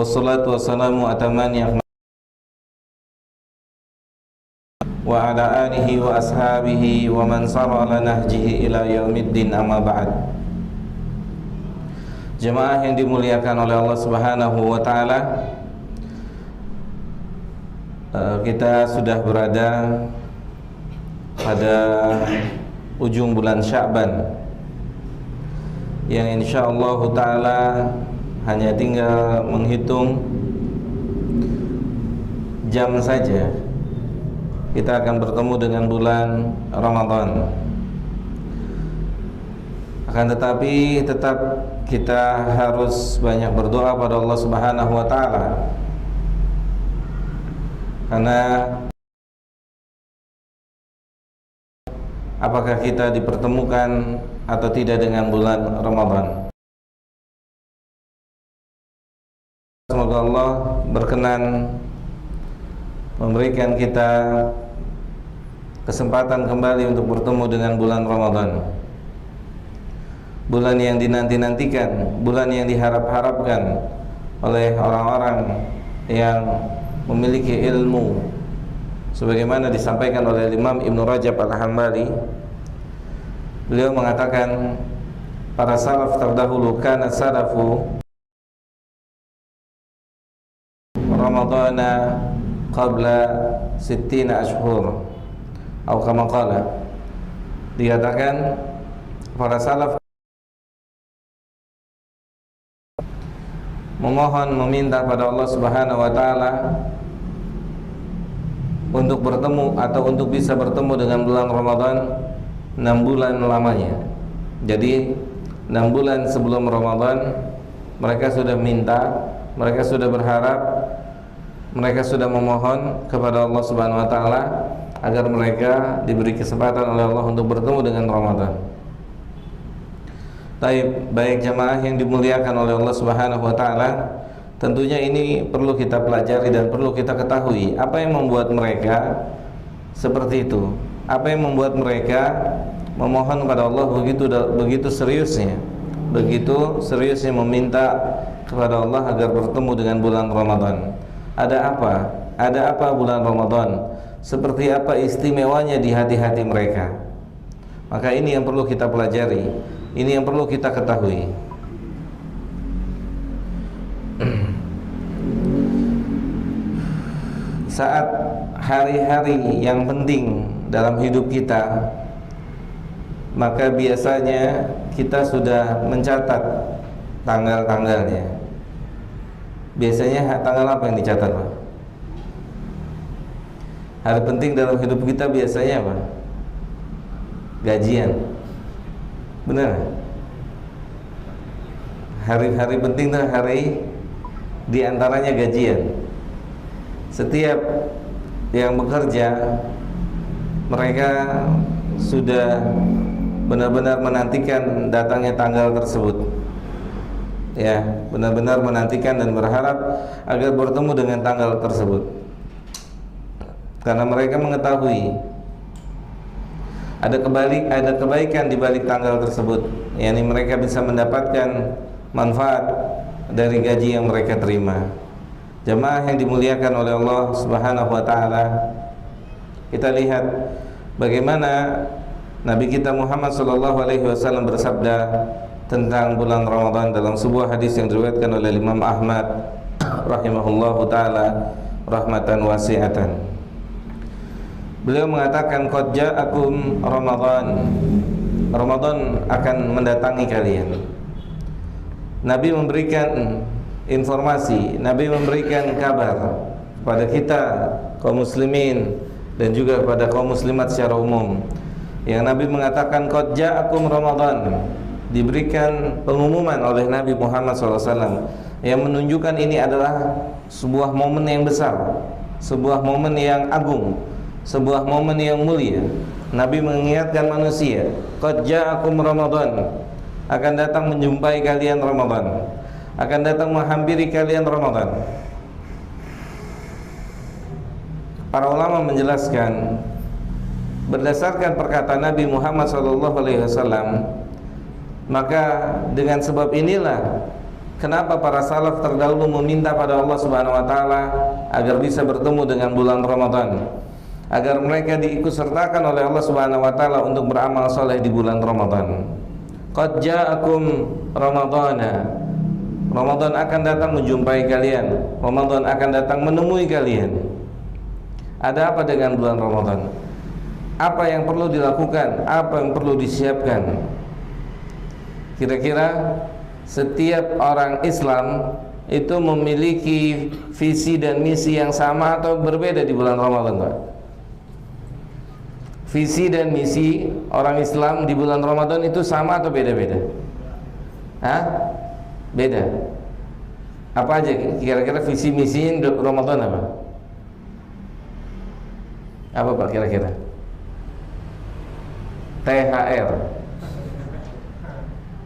Wassalatu wassalamu atamani wa ala alihi wa ashabihi wa man sara ala nahjihi ila yaumiddin, amma ba'd. Jemaah yang dimuliakan oleh Allah Subhanahu wa taala, kita sudah berada pada ujung bulan Sya'ban yang insyaallah taala hanya tinggal menghitung jam saja kita akan bertemu dengan bulan Ramadan. Akan tetapi tetap kita harus banyak berdoa pada Allah Subhanahu wa taala, karena apakah kita dipertemukan atau tidak dengan bulan Ramadan. Semoga Allah berkenan memberikan kita kesempatan kembali untuk bertemu dengan bulan Ramadan, bulan yang dinanti-nantikan, bulan yang diharap-harapkan oleh orang-orang yang memiliki ilmu, sebagaimana disampaikan oleh Imam Ibnu Rajab Al-Hambali. Beliau mengatakan para salaf terdahulu, kana salafu Ramadana qabla 60 ashhur atau kama qala. Dikatakan para salaf memohon, meminta pada Allah Subhanahu wa taala untuk bertemu atau untuk bisa bertemu dengan bulan Ramadan 6 bulan lamanya. Jadi 6 bulan sebelum Ramadan mereka sudah minta, mereka sudah berharap, mereka sudah memohon kepada Allah Subhanahu wa taala agar mereka diberi kesempatan oleh Allah untuk bertemu dengan Ramadan. Baik jamaah yang dimuliakan oleh Allah Subhanahu wa taala, tentunya ini perlu kita pelajari dan perlu kita ketahui apa yang membuat mereka seperti itu. Apa yang membuat mereka memohon kepada Allah begitu seriusnya meminta kepada Allah agar bertemu dengan bulan Ramadan. Ada apa? Ada apa bulan Ramadan? Seperti apa istimewanya di hati-hati mereka? Maka ini yang perlu kita pelajari, ini yang perlu kita ketahui. Saat hari-hari yang penting dalam hidup kita, maka biasanya kita sudah mencatat tanggal-tanggalnya. Biasanya tanggal apa yang dicatat, Pak? Hari penting dalam hidup kita biasanya apa? Gajian. Benar? Hari-hari penting itu hari diantaranya gajian. Setiap yang bekerja, mereka sudah benar-benar menantikan datangnya tanggal tersebut. Ya, benar-benar menantikan dan berharap agar bertemu dengan tanggal tersebut, karena mereka mengetahui ada kebaikan di balik tanggal tersebut, yakni mereka bisa mendapatkan manfaat dari gaji yang mereka terima. Jemaah yang dimuliakan oleh Allah Subhanahu wa taala, kita lihat bagaimana Nabi kita Muhammad sallallahu alaihi wasallam bersabda tentang bulan Ramadan dalam sebuah hadis yang diriwayatkan oleh Imam Ahmad rahimahullahu taala rahmatan wasi'atan. Beliau mengatakan, qad ja'akum Ramadan. Ramadan akan mendatangi kalian. Nabi memberikan informasi, Nabi memberikan kabar kepada kita kaum muslimin dan juga kepada kaum muslimat secara umum. Yang Nabi mengatakan qad ja'akum Ramadan, diberikan pengumuman oleh Nabi Muhammad SAW yang menunjukkan ini adalah sebuah momen yang besar, sebuah momen yang agung, sebuah momen yang mulia. Nabi mengingatkan manusia, qad ja'akum Ramadan, akan datang menjumpai kalian Ramadan, akan datang menghampiri kalian Ramadan. Para ulama menjelaskan berdasarkan perkataan Nabi Muhammad SAW, maka dengan sebab inilah kenapa para salaf terdahulu meminta pada Allah Subhanahu wa taala agar bisa bertemu dengan bulan Ramadan, agar mereka diikutsertakan oleh Allah Subhanahu wa taala untuk beramal saleh di bulan Ramadan. Qad ja'akum Ramadana. Ramadan akan datang menjumpai kalian. Ramadan akan datang menemui kalian. Ada apa dengan bulan Ramadan? Apa yang perlu dilakukan? Apa yang perlu disiapkan? Kira-kira setiap orang Islam itu memiliki visi dan misi yang sama atau berbeda di bulan Ramadan, Pak? Visi dan misi orang Islam di bulan Ramadan itu sama atau beda-beda? Hah? Beda. Apa aja kira-kira visi misi Ramadan apa? Apa Pak kira-kira? THR.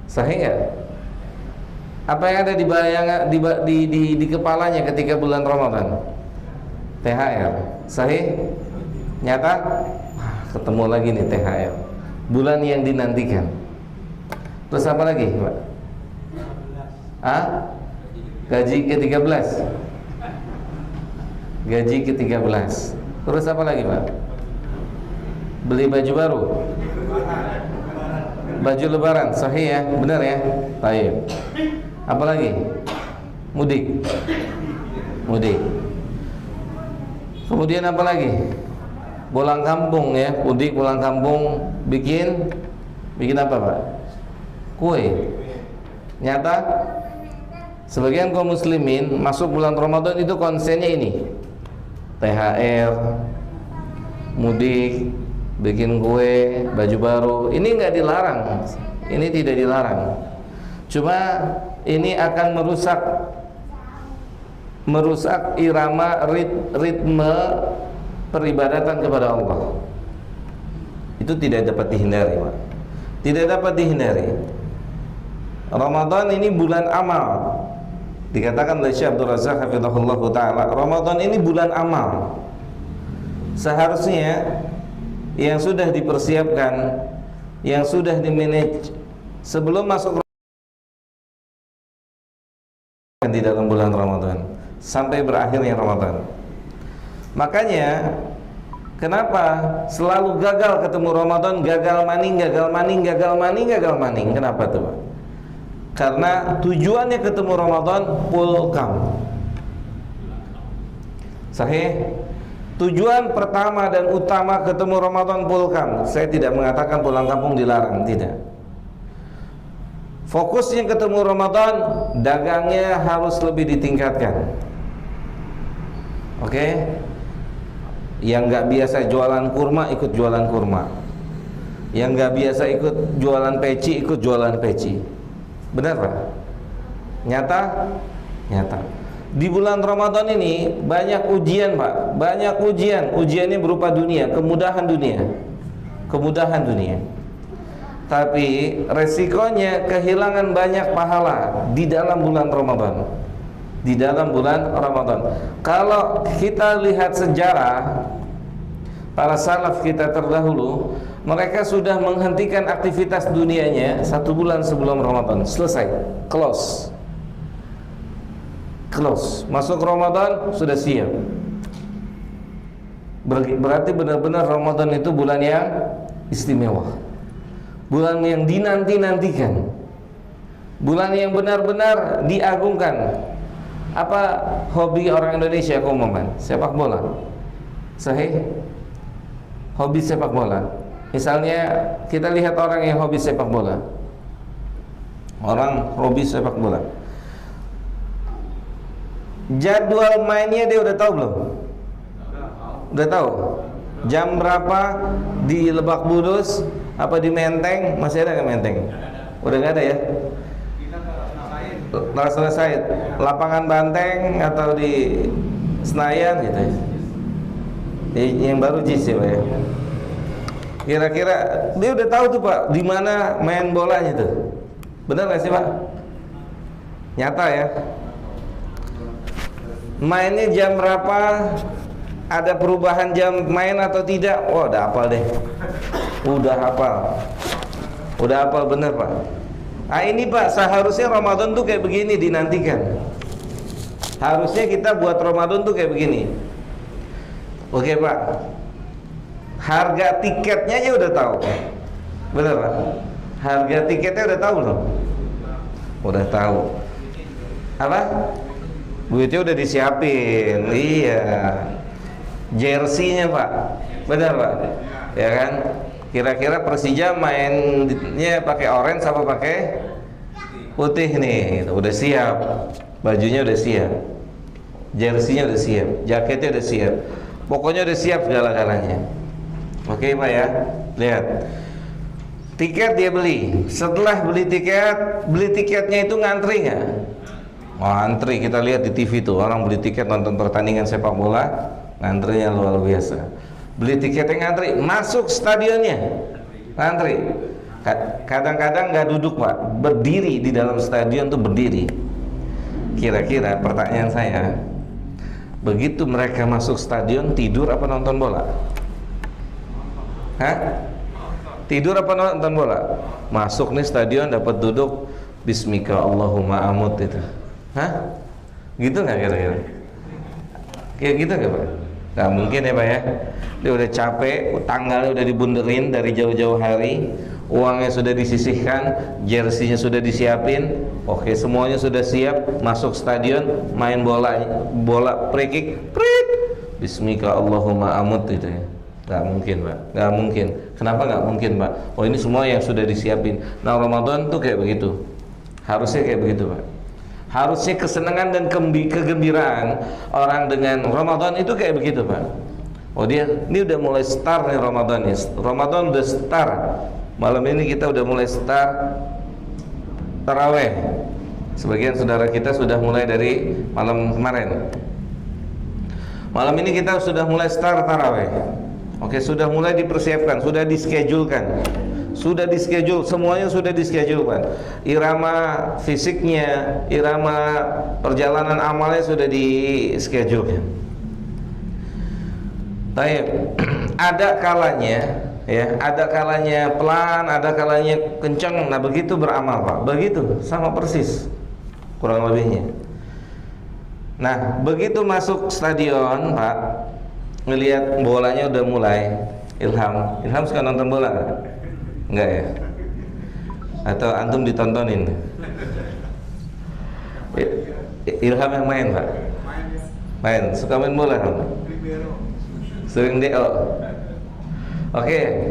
Sahih nggak? Apa yang ada di bayangan di kepalanya ketika bulan Ramadan? THR. Sahih? Nyata? Ketemu lagi nih THR. Bulan yang dinantikan. Terus apa lagi, Pak? Gaji ke-13. Gaji ke-13. Terus apa lagi, Pak? Beli baju baru. Baju lebaran, sahih ya? Benar ya? Baik. Apa lagi? Mudik. Mudik. Kemudian apa lagi? Pulang kampung ya, mudik pulang kampung, bikin apa, Pak? Kue. Nyata sebagian kaum muslimin masuk bulan Ramadan itu konsennya ini, THR, mudik, bikin kue, baju baru. Ini nggak dilarang, ini tidak dilarang. Cuma ini akan merusak irama ritme peribadatan kepada Allah. Itu tidak dapat dihindari, Pak. Tidak dapat dihindari. Ramadan ini bulan amal. Dikatakan oleh Syekh Abdul Razak hafizahullah taala, Ramadan ini bulan amal. Seharusnya yang sudah dipersiapkan, yang sudah dimanage sebelum masuk di dalam bulan Ramadan sampai berakhirnya Ramadan. Makanya kenapa selalu gagal ketemu Ramadan, gagal maning. Kenapa tuh, Pak? Karena tujuannya ketemu Ramadan pulkam. Sahih? Tujuan pertama dan utama ketemu Ramadan pulkam. Saya tidak mengatakan pulang kampung dilarang, tidak. Fokusnya ketemu Ramadan, dagangnya harus lebih ditingkatkan. Oke? Yang nggak biasa jualan kurma ikut jualan kurma. Yang nggak biasa ikut jualan peci ikut jualan peci. Benar, Pak? Nyata? Nyata. Di bulan Ramadan ini banyak ujian, Pak. Banyak ujian. Ujiannya berupa dunia, kemudahan dunia. Kemudahan dunia. Tapi resikonya kehilangan banyak pahala di dalam bulan Ramadan. Di dalam bulan Ramadan. Kalau kita lihat sejarah para salaf kita terdahulu, mereka sudah menghentikan aktivitas dunianya 1 bulan sebelum Ramadan. Selesai, close. Masuk Ramadan sudah siap. Berarti benar-benar Ramadan itu bulan yang istimewa, bulan yang dinanti-nantikan, bulan yang benar-benar diagungkan. Apa hobi orang Indonesia keumuman? Sepak bola. Sahih? Hobi sepak bola. Misalnya kita lihat orang yang hobi sepak bola. Orang hobi sepak bola. Jadwal mainnya dia udah tahu belum? Udah tahu. Jam berapa di Lebak Bulus, apa di Menteng? Masih ada nggak Menteng? Udah nggak ada ya? Rasuna Said, lapangan Banteng atau di Senayan gitu ya. Yang baru JIS ya, Pak ya. Kira-kira dia udah tahu tuh, Pak, di mana main bolanya tuh. Benar nggak sih, Pak? Nyata ya. Mainnya jam berapa? Ada perubahan jam main atau tidak? Wah, udah hafal deh. Udah hafal bener, Pak. Ah ini Pak, seharusnya Ramadan tuh kayak begini dinantikan. Harusnya kita buat Ramadan tuh kayak begini. Oke Pak, harga tiketnya aja udah tahu. Bener Pak? Harga tiketnya udah tahu loh. Udah tahu. Apa? Duitnya udah disiapin. Iya. Jersey-nya Pak. Benar Pak? Ya kan? Kira-kira Persija mainnya pakai orange apa pakai putih nih? Gitu. Udah siap. Bajunya udah siap. Jersey-nya udah siap. Jaketnya udah siap. Pokoknya udah siap segala-galanya. Oke Pak ya. Lihat. Tiket dia beli. Setelah beli tiketnya itu ngantri nggak? Ngantri. Kita lihat di TV tuh orang beli tiket nonton pertandingan sepak bola, ngantrinya luar biasa. Beli tiketnya ngantri, masuk stadionnya ngantri. Kadang-kadang nggak duduk Pak, berdiri di dalam stadion tuh berdiri. Kira-kira pertanyaan saya, begitu mereka masuk stadion tidur apa nonton bola? Hah? Tidur apa nonton bola? Masuk nih stadion dapat duduk, Bismika Allahumma amut itu. Hah? Gitu nggak kira-kira? Kayak gitu nggak Pak? Nggak mungkin ya Pak ya. Dia udah capek, tanggalnya udah dibunderin dari jauh-jauh hari, uangnya sudah disisihkan, jersey-nya sudah disiapin, oke semuanya sudah siap, masuk stadion, main bola free kick, prit, Bismika Allahumma amut itu ya. Nggak mungkin Pak, nggak mungkin. Kenapa nggak mungkin Pak? Oh ini semua yang sudah disiapin. Nah Ramadan tuh kayak begitu. Harusnya kayak begitu Pak. Harusnya kesenangan dan kegembiraan orang dengan Ramadan itu kayak begitu Pak. Oh dia, ini udah mulai start nih Ramadan nih. Ramadan udah start. Malam ini kita udah mulai start taraweh. Sebagian saudara kita sudah mulai dari malam kemarin. Malam ini kita sudah mulai start taraweh. Oke, sudah mulai dipersiapkan, sudah dischedule-kan. Sudah dischedule, semuanya sudah dischedule-kan. Irama fisiknya, irama perjalanan amalnya sudah dischedule-kan. Baik, ada kalanya ya, ada kalanya pelan, ada kalanya kencang. Nah, begitu beramal, Pak. Begitu, sama persis kurang lebihnya. Nah, begitu masuk stadion, Pak, ngelihat bolanya udah mulai. Ilham suka nonton bola nggak? Enggak ya? Atau antum ditontonin? Ilham yang main Pak? Main, suka main bola kan? Sering DO. Oke.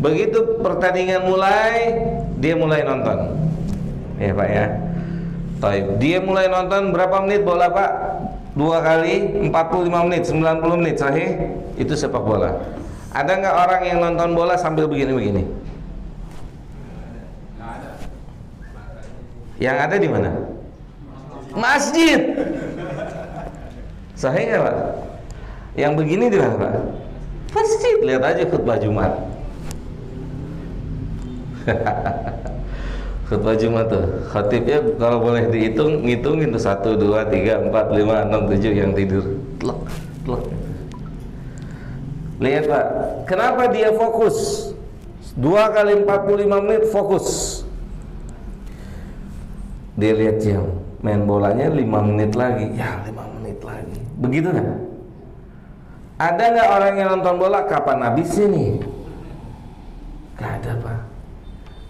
Begitu pertandingan mulai, dia mulai nonton. Ya Pak ya. Taib. Dia mulai nonton berapa menit bola Pak? 2 kali 45 menit, 90 menit, sahih? Itu sepak bola. Ada nggak orang yang nonton bola sambil begini-begini? Yang ada di mana? Masjid. Sahih nggak Pak? Yang begini di mana Pak? Masjid. Lihat aja khutbah Jumat. Khutbah Jumat tuh, khatibnya kalau boleh dihitung, ngitungin tuh 1, 2, 3, 4, 5, 6, 7 yang tidur. Tlok. Lihat Pak, kenapa dia fokus? 2 kali 45 menit fokus. Dia lihat jam, main bolanya 5 menit lagi. Ya 5 menit lagi. Begitu kan? Ada nggak orang yang nonton bola kapan habisnya nih? Gak ada Pak.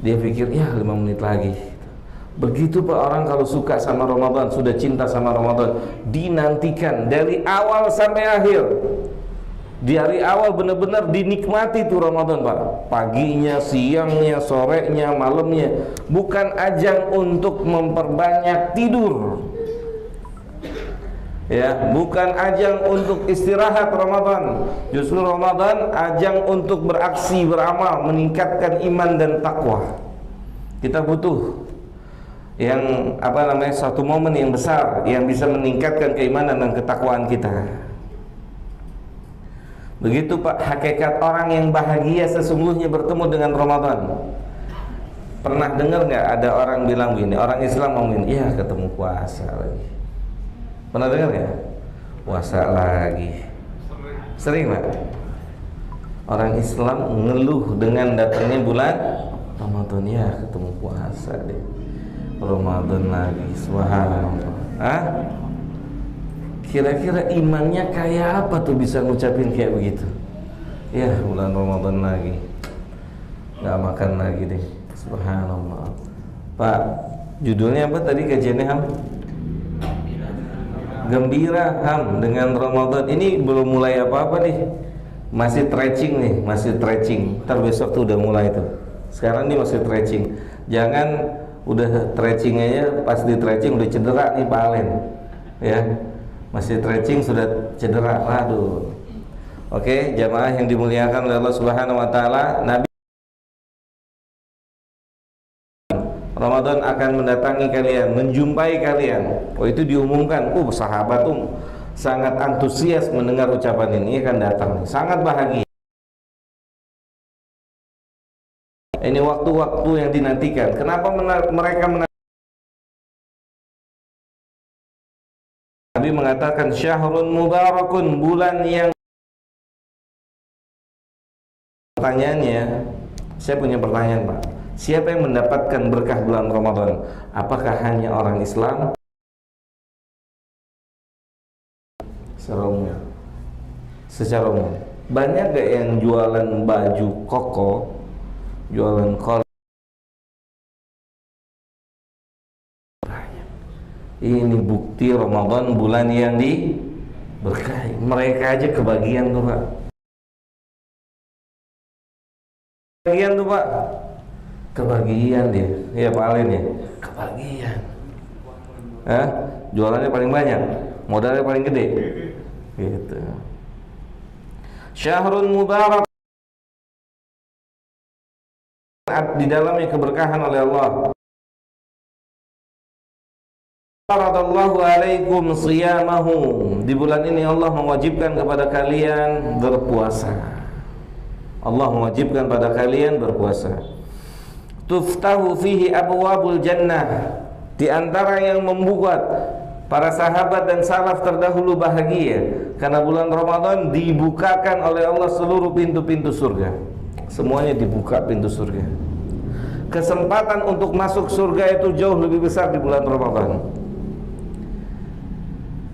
Dia pikir ya 5 menit lagi. Begitu Pak orang kalau suka sama Ramadan, sudah cinta sama Ramadan, dinantikan dari awal sampai akhir. Di hari awal benar-benar dinikmati tuh Ramadan Pak. Paginya, siangnya, sorenya, malamnya. Bukan ajang untuk memperbanyak tidur. Ya, bukan ajang untuk istirahat Ramadan. Justru Ramadan ajang untuk beraksi, beramal, meningkatkan iman dan takwa. Kita butuh yang satu momen yang besar yang bisa meningkatkan keimanan dan ketakwaan kita. Begitu Pak, hakikat orang yang bahagia sesungguhnya bertemu dengan Ramadan. Pernah dengar nggak ada orang bilang begini, orang Islam ngomongin, iya ketemu puasa lagi. Pernah dengar nggak? Puasa lagi. Sering Pak. Orang Islam ngeluh dengan datangnya bulan Ramadan ya ketemu puasa deh. Ramadan lagi, subhanallah. Kira-kira imannya kayak apa tuh bisa ngucapin kayak begitu? Ya bulan Ramadan lagi, nggak makan lagi deh, subhanallah. Pak, judulnya apa tadi kajiannya Ham? Gembira Ham dengan Ramadan. Ini belum mulai apa-apa nih, masih stretching nih, masih stretching. Ntar besok tuh udah mulai tuh. Sekarang ini masih stretching. Jangan udah stretching aja, pas di stretching udah cedera nih Pak Alen, ya. Masih stretching sudah cedera, aduh. Oke, jamaah yang dimuliakan oleh Allah Subhanahu wa taala, Nabi Ramadan akan mendatangi kalian, menjumpai kalian. Oh, itu diumumkan. Sahabat tuh sangat antusias mendengar ucapan ini akan datang. Sangat bahagia. Ini waktu-waktu yang dinantikan. Kenapa mereka menanti? Nabi mengatakan syahrun mubarakun, bulan yang. Pertanyaannya, saya punya pertanyaan Pak. Siapa yang mendapatkan berkah bulan Ramadan? Apakah hanya orang Islam? Secara umum. Banyak gak yang jualan baju koko, jualan kol? Ini bukti Ramadan bulan yang diberkahi. Mereka aja kebagian tuh Pak. Kebagian tuh Pak. Kebagian dia. Ya Pak Alin ya. Kebagian. Jualannya paling banyak, modalnya paling gede. Gitu. Syahrun mubarak, di dalamnya keberkahan oleh Allah. Faradallahu alaikum siyamahu. Di bulan ini Allah mewajibkan kepada kalian berpuasa. Allah mewajibkan pada kalian berpuasa. Tuftahu fihi abwabul jannah. Di antara yang membuat para sahabat dan salaf terdahulu bahagia karena bulan Ramadan dibukakan oleh Allah seluruh pintu-pintu surga. Semuanya dibuka pintu surga. Kesempatan untuk masuk surga itu jauh lebih besar di bulan Ramadan.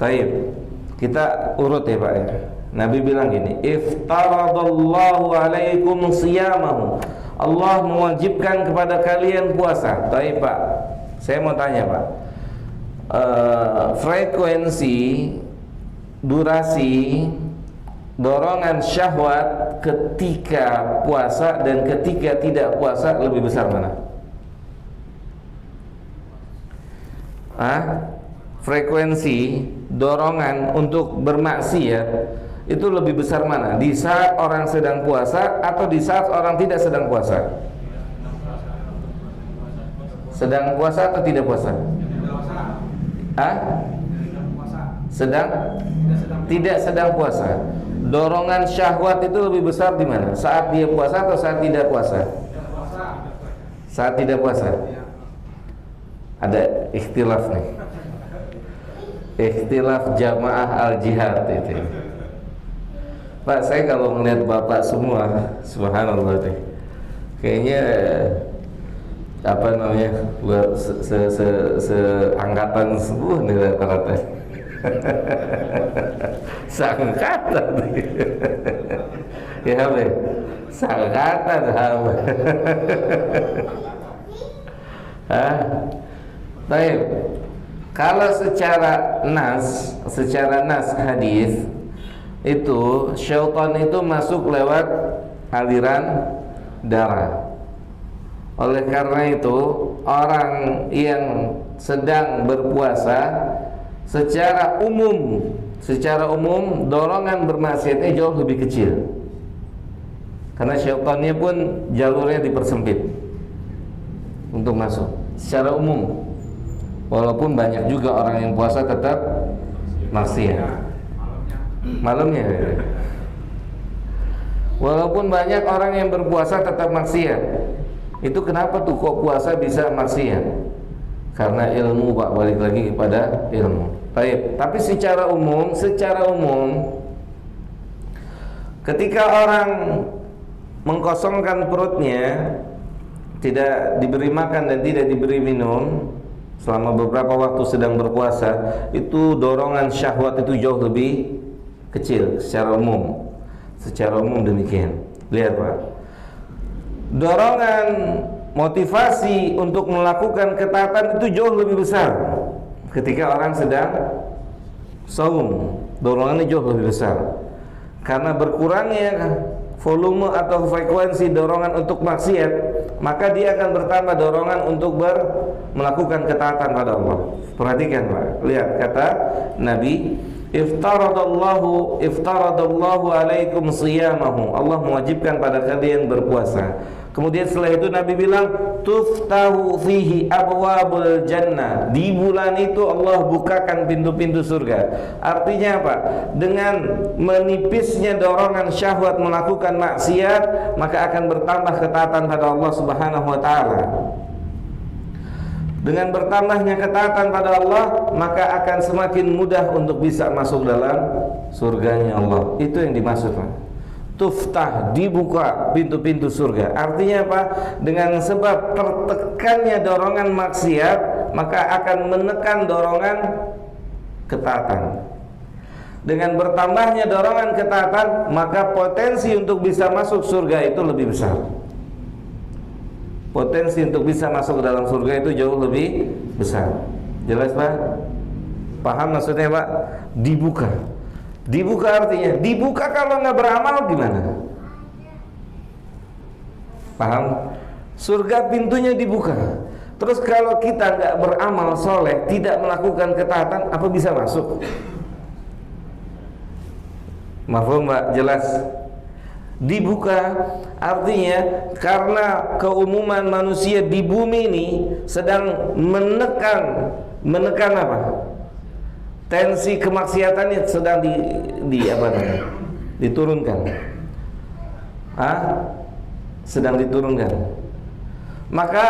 Taib, kita urut ya Pak ya. Nabi bilang gini, iftaradallahu alaikum siyamahu. Allah mewajibkan kepada kalian puasa. Taib Pak, saya mau tanya Pak, frekuensi, durasi, dorongan syahwat ketika puasa dan ketika tidak puasa lebih besar mana? Frekuensi dorongan untuk bermaksiat itu lebih besar mana? Di saat orang sedang puasa atau di saat orang tidak sedang puasa? Sedang puasa atau tidak puasa? Tidak sedang puasa. Dorongan syahwat itu lebih besar di mana? Saat dia puasa atau saat tidak puasa? Saat tidak puasa. Ada ikhtilaf nih. Ikhtilaf jamaah al-jihad itu. Pak, saya kalau melihat bapak semua, subhanallah deh, kayaknya apa namanya, buat seangkatan semua nih rata-rata. Seangkatan ya be, seangkatan apa? Baik. Kalau secara nas hadis itu syaitan itu masuk lewat aliran darah. Oleh karena itu orang yang sedang berpuasa secara umum dorongan bermaksiatnya jauh lebih kecil. Karena syaitannya pun jalurnya dipersempit untuk masuk secara umum. Walaupun banyak juga orang yang puasa tetap maksiat. Malamnya. Walaupun banyak orang yang berpuasa tetap maksiat. Itu kenapa tuh kok puasa bisa maksiat? Karena ilmu Pak, balik lagi kepada ilmu. Baik, tapi secara umum ketika orang mengkosongkan perutnya tidak diberi makan dan tidak diberi minum selama beberapa waktu sedang berpuasa, itu dorongan syahwat itu jauh lebih kecil secara umum. Secara umum demikian. Lihat Pak, dorongan motivasi untuk melakukan ketaatan itu jauh lebih besar ketika orang sedang saum. Dorongannya jauh lebih besar karena berkurangnya volume atau frekuensi dorongan untuk maksiat, maka dia akan bertambah dorongan untuk melakukan ketaatan pada Allah. Perhatikan Pak, lihat kata Nabi, iftaradallahu alaikum siyamahu, Allah mewajibkan pada kalian berpuasa. Kemudian setelah itu Nabi bilang, tuftahu fihi abwabul jannah, di bulan itu Allah bukakan pintu-pintu surga. Artinya apa? Dengan menipisnya dorongan syahwat melakukan maksiat, maka akan bertambah ketaatan pada Allah Subhanahu wa taala. Dengan bertambahnya ketaatan pada Allah, maka akan semakin mudah untuk bisa masuk dalam surganya Allah. Itu yang dimaksud Pak. Tuftah, dibuka pintu-pintu surga. Artinya apa? Dengan sebab tertekannya dorongan maksiat, maka akan menekan dorongan ketaatan. Dengan bertambahnya dorongan ketaatan, maka potensi untuk bisa masuk surga itu lebih besar. Potensi untuk bisa masuk ke dalam surga itu jauh lebih besar. Jelas Pak? Paham maksudnya Pak? Dibuka. Dibuka artinya, dibuka kalau nggak beramal gimana? Paham? Surga pintunya dibuka. Terus kalau kita nggak beramal soleh, tidak melakukan ketaatan, apa bisa masuk? Mafhum Mbak? Jelas? Dibuka artinya karena keumuman manusia di bumi ini sedang menekan apa? Tensi kemaksiatannya sedang diturunkan. Sedang diturunkan. Maka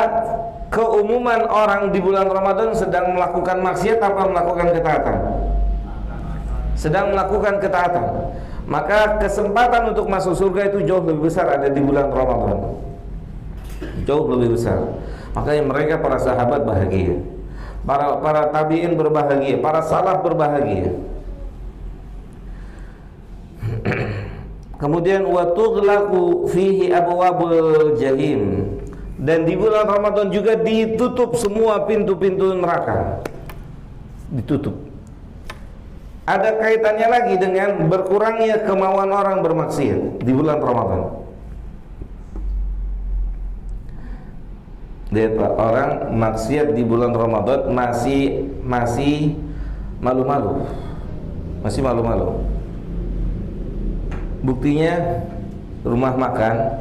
keumuman orang di bulan Ramadan sedang melakukan maksiat apa melakukan ketaatan? Sedang melakukan ketaatan. Maka kesempatan untuk masuk surga itu jauh lebih besar ada di bulan Ramadan. Jauh lebih besar. Makanya mereka para sahabat bahagia. Para tabi'in berbahagia, para salaf berbahagia. Kemudian wa tughlaqu fihi abwabul jahim, dan di bulan Ramadan juga ditutup semua pintu-pintu neraka. Ditutup. Ada kaitannya lagi dengan berkurangnya kemauan orang bermaksiat di bulan Ramadan. Lihat Pak, orang maksiat di bulan Ramadan masih malu-malu. Masih malu-malu. Buktinya rumah makan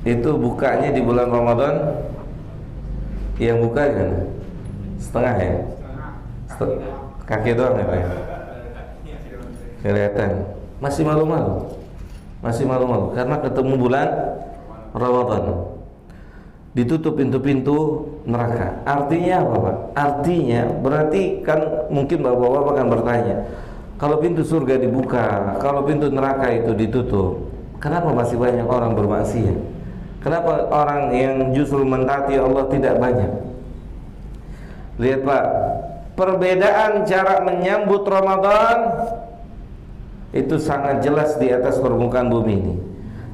itu bukanya di bulan Ramadan, yang buka kan setengah ya? Kaki doang ya Pak ya? Kelihatan. Masih malu-malu. Masih malu-malu karena ketemu bulan Ramadan. Ditutup pintu-pintu neraka. Artinya apa Pak? Artinya berarti kan mungkin bapak-bapak akan bertanya, kalau pintu surga dibuka, kalau pintu neraka itu ditutup, kenapa masih banyak orang bermaksiat? Kenapa orang yang justru mentaati Allah tidak banyak? Lihat Pak, perbedaan cara menyambut Ramadan itu sangat jelas di atas permukaan bumi ini,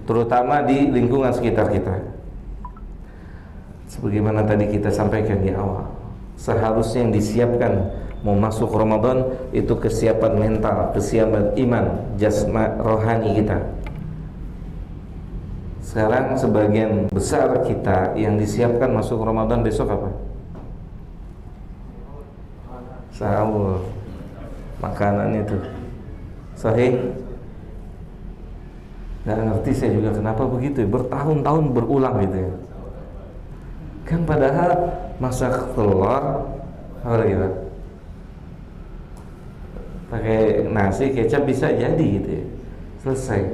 terutama di lingkungan sekitar kita. Sebagaimana tadi kita sampaikan di awal, seharusnya yang disiapkan mau masuk Ramadan itu kesiapan mental, kesiapan iman, jasmani, rohani kita. Sekarang sebagian besar kita yang disiapkan masuk Ramadan besok apa? Sahur, makanan itu sahih. Gak ngerti saya juga kenapa begitu ya, bertahun-tahun berulang gitu ya. Kan padahal masak telur apa gitu, pakai nasi kecap bisa jadi gitu ya, selesai.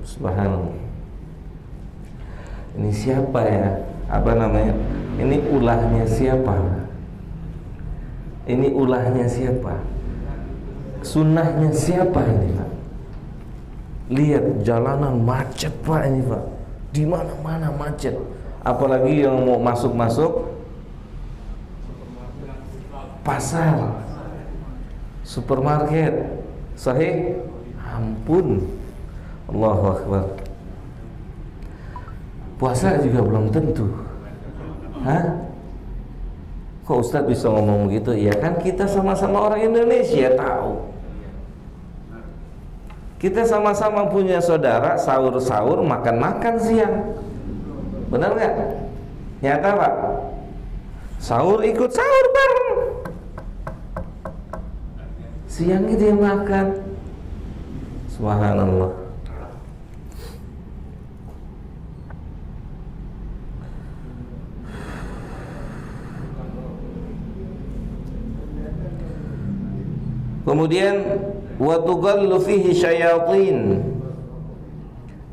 Subhanallah. Ini siapa ya? Apa namanya? Ini ulahnya siapa? Ini ulahnya siapa? Sunnahnya siapa ini Pak? Lihat jalanan macet Pak ini Pak. Di mana-mana macet. Apalagi yang mau masuk-masuk pasar, supermarket. Sahih? Ampun. Allahu Akbar. Puasa juga belum tentu. Hah? Kok Ustadz bisa ngomong begitu? Ya kan kita sama-sama orang Indonesia, tahu. Kita sama-sama punya saudara, sahur-sahur, makan-makan siang. Benar nggak? Nyata Pak? Sahur ikut sahur bareng. Siang dia makan. Subhanallah. Kemudian wa tughallu fihi syayatin.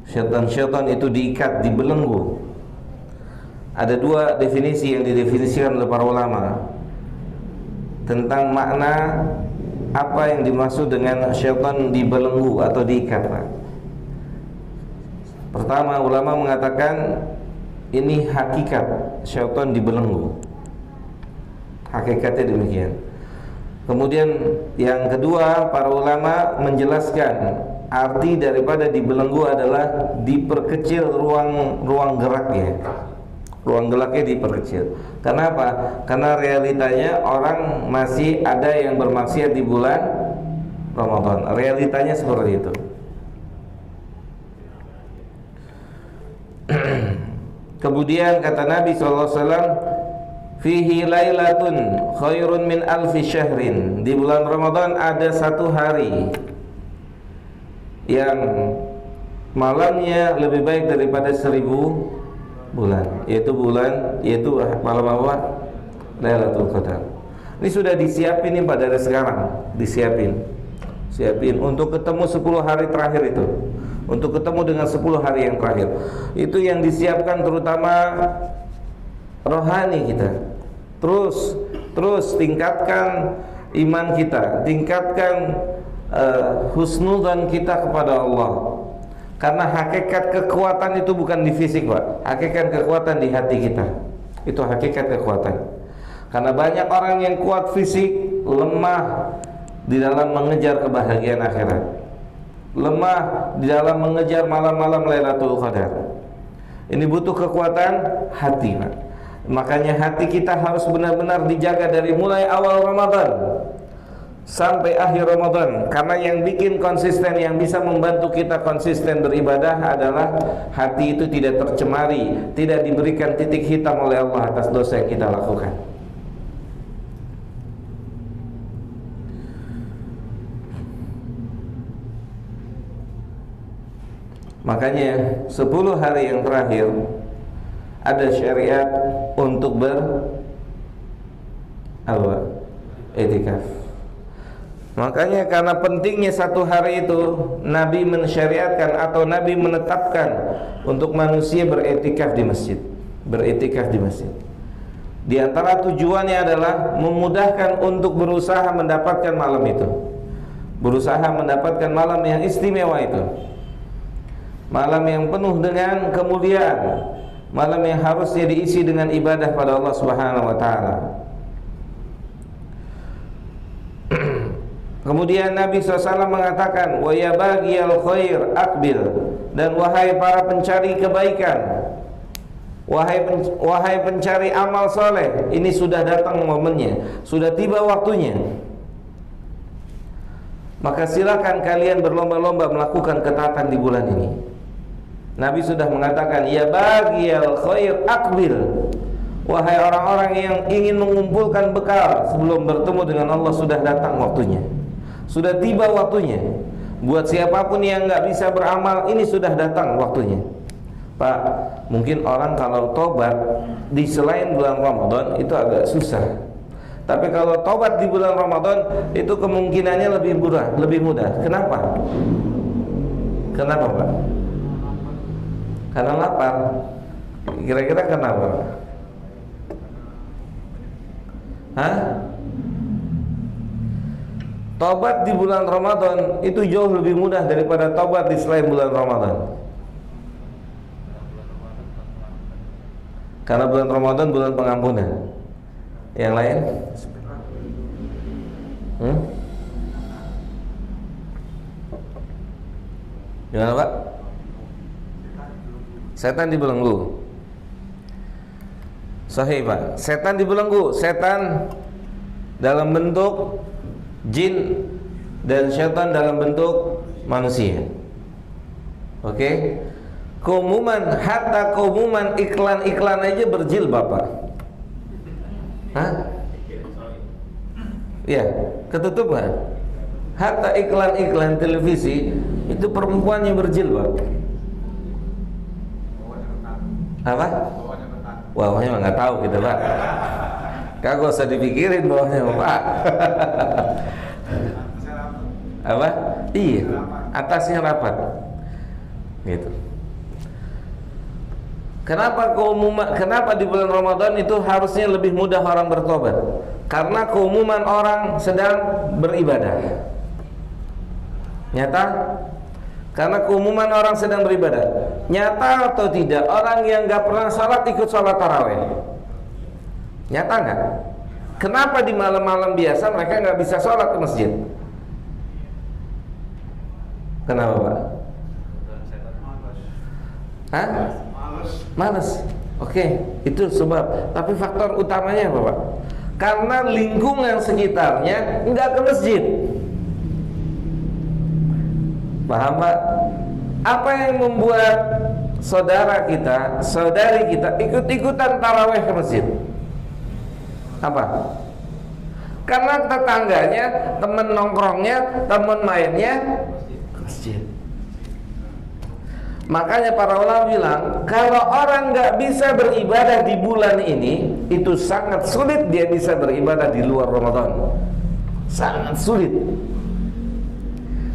Syaitan-syaitan itu diikat, dibelenggu. Ada dua definisi yang didefinisikan oleh para ulama tentang makna apa yang dimaksud dengan syaitan dibelenggu atau diikat. Pertama, ulama mengatakan ini hakikat syaitan dibelenggu. Hakikatnya demikian. Kemudian yang kedua, para ulama menjelaskan arti daripada dibelenggu adalah diperkecil ruang geraknya. Ruang geraknya diperkecil. Kenapa? Karena realitanya orang masih ada yang bermaksiat di bulan Ramadan. Realitanya seperti itu. Kemudian kata Nabi SAW, fihi lailatun khairun min alfi syahrin. Di bulan Ramadan ada satu hari yang malamnya lebih baik daripada 1000 bulan, yaitu malam apa? Lailatul Qadar. Ini sudah disiapin nih Pak dari sekarang, siapin untuk ketemu 10 hari terakhir itu, untuk ketemu dengan 10 hari yang terakhir. Itu yang disiapkan terutama rohani kita. Terus tingkatkan iman kita, tingkatkan husnudzan kita kepada Allah. Karena hakikat kekuatan itu bukan di fisik Pak, hakikat kekuatan di hati kita. Itu hakikat kekuatan. Karena banyak orang yang kuat fisik, lemah di dalam mengejar kebahagiaan akhirat, lemah di dalam mengejar malam-malam Lailatul Qadar. Ini butuh kekuatan hati Pak. Makanya hati kita harus benar-benar dijaga dari mulai awal Ramadan sampai akhir Ramadan. Karena yang bikin konsisten, yang bisa membantu kita konsisten beribadah adalah hati itu tidak tercemari, tidak diberikan titik hitam oleh Allah atas dosa yang kita lakukan. Makanya 10 hari yang terakhir ada syariat untuk etikaf. Makanya karena pentingnya satu hari itu, Nabi mensyariatkan atau Nabi menetapkan untuk manusia beretikaf di masjid. Beretikaf di masjid. Di antara tujuannya adalah memudahkan untuk berusaha mendapatkan malam itu, berusaha mendapatkan malam yang istimewa itu, malam yang penuh dengan kemuliaan, malam yang harusnya diisi dengan ibadah pada Allah Subhanahu wa taala. Kemudian Nabi SAW mengatakan, wa ya baghiyal khair aqbil, dan wahai para pencari kebaikan, wahai pencari amal soleh, ini sudah datang momennya, sudah tiba waktunya. Maka silakan kalian berlomba-lomba melakukan ketaatan di bulan ini. Nabi sudah mengatakan, ya baghiyal khair aqbil, wahai orang-orang yang ingin mengumpulkan bekal sebelum bertemu dengan Allah, sudah datang waktunya, sudah tiba waktunya. Buat siapapun yang nggak bisa beramal, ini sudah datang waktunya. Pak, mungkin orang kalau tobat di selain bulan Ramadan itu agak susah. Tapi kalau tobat di bulan Ramadan itu kemungkinannya lebih mudah. Kenapa? Kenapa Pak? Karena lapar. Kira-kira kenapa? Hah? Tobat di bulan Ramadan itu jauh lebih mudah daripada tobat di selain bulan Ramadan. Karena bulan Ramadan bulan pengampunan. Yang lain? Gimana Pak? Setan dibelenggu. Sahih Pak. Setan dibelenggu. Setan dalam bentuk jin dan syaitan dalam bentuk manusia. Oke? Keumuman, hatta keumuman iklan-iklan aja berjilbab Pak. Hah? Ya, ketutup nggak? Hatta iklan-iklan televisi itu perempuannya berjilbab. Apa? Bawahnya mah nggak tahu kita Pak. Kagak usah dipikirin bawahnya Pak. Apa? Iya, atasnya rapat. Gitu. Kenapa di bulan Ramadan itu harusnya lebih mudah orang bertobat? Karena keumuman orang sedang beribadah. Nyata? Karena keumuman orang sedang beribadah. Nyata atau tidak? Orang yang gak pernah sholat ikut sholat tarawih. Nyata nggak? Kenapa di malam-malam biasa mereka nggak bisa sholat ke masjid? Kenapa Pak? Hah? Males. Oke, itu sebab. Tapi faktor utamanya apa Pak? Karena lingkungan sekitarnya nggak ke masjid. Paham Pak? Apa yang membuat saudara kita, saudari kita ikut-ikutan tarawih ke masjid? Apa? Karena tetangganya, teman nongkrongnya, teman mainnya ke masjid. Makanya para ulama bilang, kalau orang nggak bisa beribadah di bulan ini, itu sangat sulit dia bisa beribadah di luar Ramadan. Sangat sulit.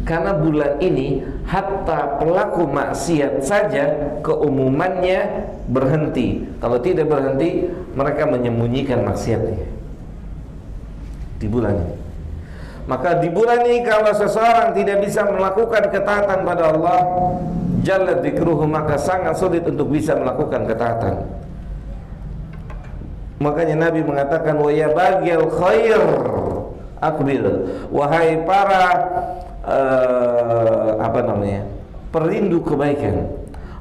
Karena bulan ini hatta pelaku maksiat saja keumumannya berhenti. Kalau tidak berhenti, mereka menyembunyikan maksiatnya di bulan ini. Maka di bulan ini kalau seseorang tidak bisa melakukan ketaatan pada Allah Jalla dzikruhu, maka sangat sulit untuk bisa melakukan ketaatan. Makanya Nabi mengatakan, wa ya baghil khair aqbil, wahai para perindu kebaikan,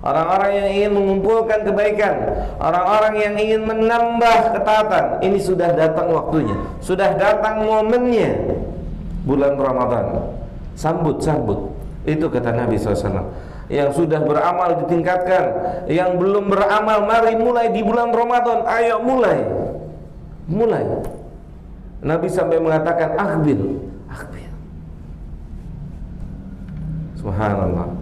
orang-orang yang ingin mengumpulkan kebaikan, orang-orang yang ingin menambah ketaatan, ini sudah datang waktunya, sudah datang momennya, bulan Ramadan. Sambut. Itu kata Nabi SAW. Yang sudah beramal ditingkatkan, yang belum beramal mari mulai di bulan Ramadan. Ayo mulai. Nabi sampai mengatakan akbil. Subhanallah.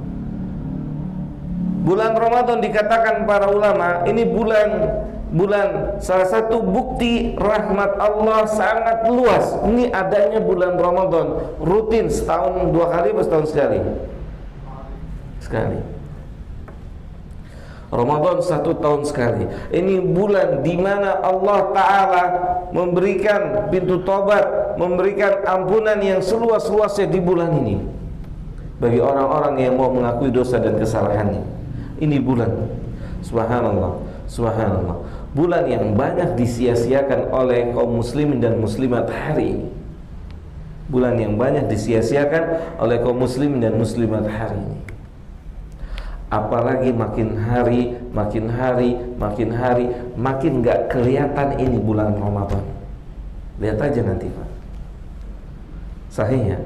Bulan Ramadan dikatakan para ulama ini bulan salah satu bukti rahmat Allah sangat luas. Ini adanya bulan Ramadan rutin setahun 2 kali atau setahun sekali? Ramadan 1 tahun sekali. Ini bulan di mana Allah Ta'ala memberikan pintu tobat, memberikan ampunan yang seluas-luasnya di bulan ini bagi orang-orang yang mau mengakui dosa dan kesalahannya. Ini bulan, subhanallah, bulan yang banyak disia-siakan oleh kaum muslimin dan muslimat hari ini. Bulan yang banyak disia-siakan oleh kaum muslimin dan muslimat hari ini. Apalagi makin hari makin gak kelihatan ini bulan Ramadan. Lihat aja nanti Pak. Sahihnya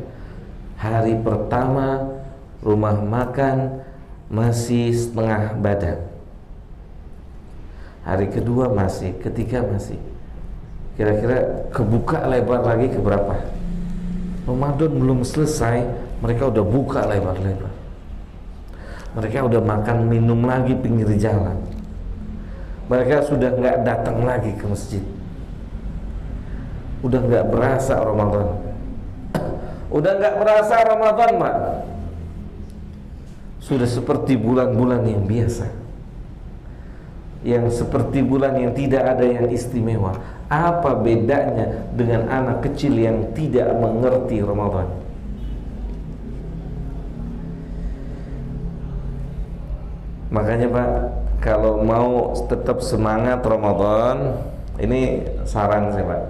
hari pertama rumah makan masih setengah badan, hari kedua masih, ketiga masih, kira-kira kebuka lebar lagi ke berapa? Ramadan belum selesai mereka udah buka lebar-lebar. Mereka udah makan minum lagi pinggir jalan. Mereka sudah nggak datang lagi ke masjid. Udah nggak berasa Ramadan. Udah nggak berasa Ramadan, Mak. Sudah seperti bulan-bulan yang biasa, yang seperti bulan yang tidak ada yang istimewa. Apa bedanya dengan anak kecil yang tidak mengerti Ramadan? Makanya Pak, kalau mau tetap semangat Ramadan, ini saran saya Pak.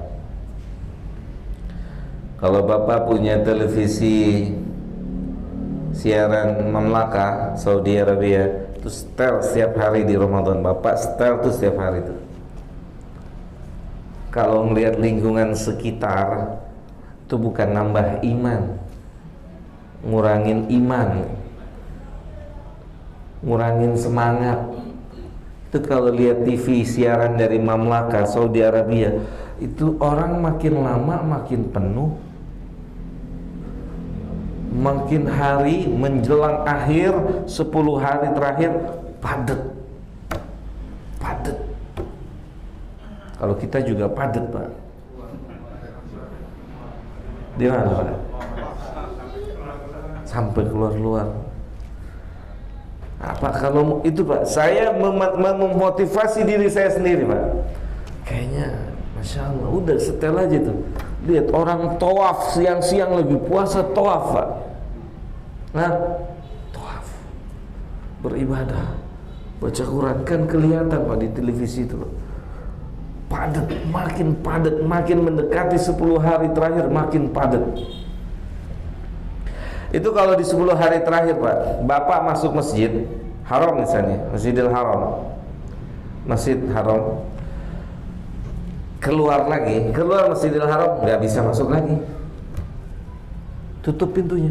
Kalau Bapak punya televisi siaran Mamlaka Saudi Arabia, itu setel setiap hari di Ramadan, Bapak setel tuh setiap hari tuh. Kalau melihat lingkungan sekitar, itu bukan nambah iman, ngurangin iman, ngurangin semangat. Itu kalau lihat TV siaran dari Mamlaka Saudi Arabia, itu orang makin lama makin penuh, makin hari menjelang akhir 10 hari terakhir padat. Kalau kita juga padat Pak. Di mana Pak? Sampai keluar-luar. Apa kalau itu Pak? Saya memotivasi diri saya sendiri Pak. Kayaknya Masya Allah, udah setel aja tuh. Lihat orang tawaf siang-siang lagi puasa tawaf Pak. Nah, tawaf, beribadah, baca Quran, kan kelihatan Pak di televisi itu Pak. Padat, makin mendekati 10 hari terakhir makin padat. Itu kalau di 10 hari terakhir Pak, Bapak masuk masjid Haram misalnya, Masjidil Haram, Masjid Haram, keluar Masjidil Haram, nggak bisa masuk lagi, tutup pintunya.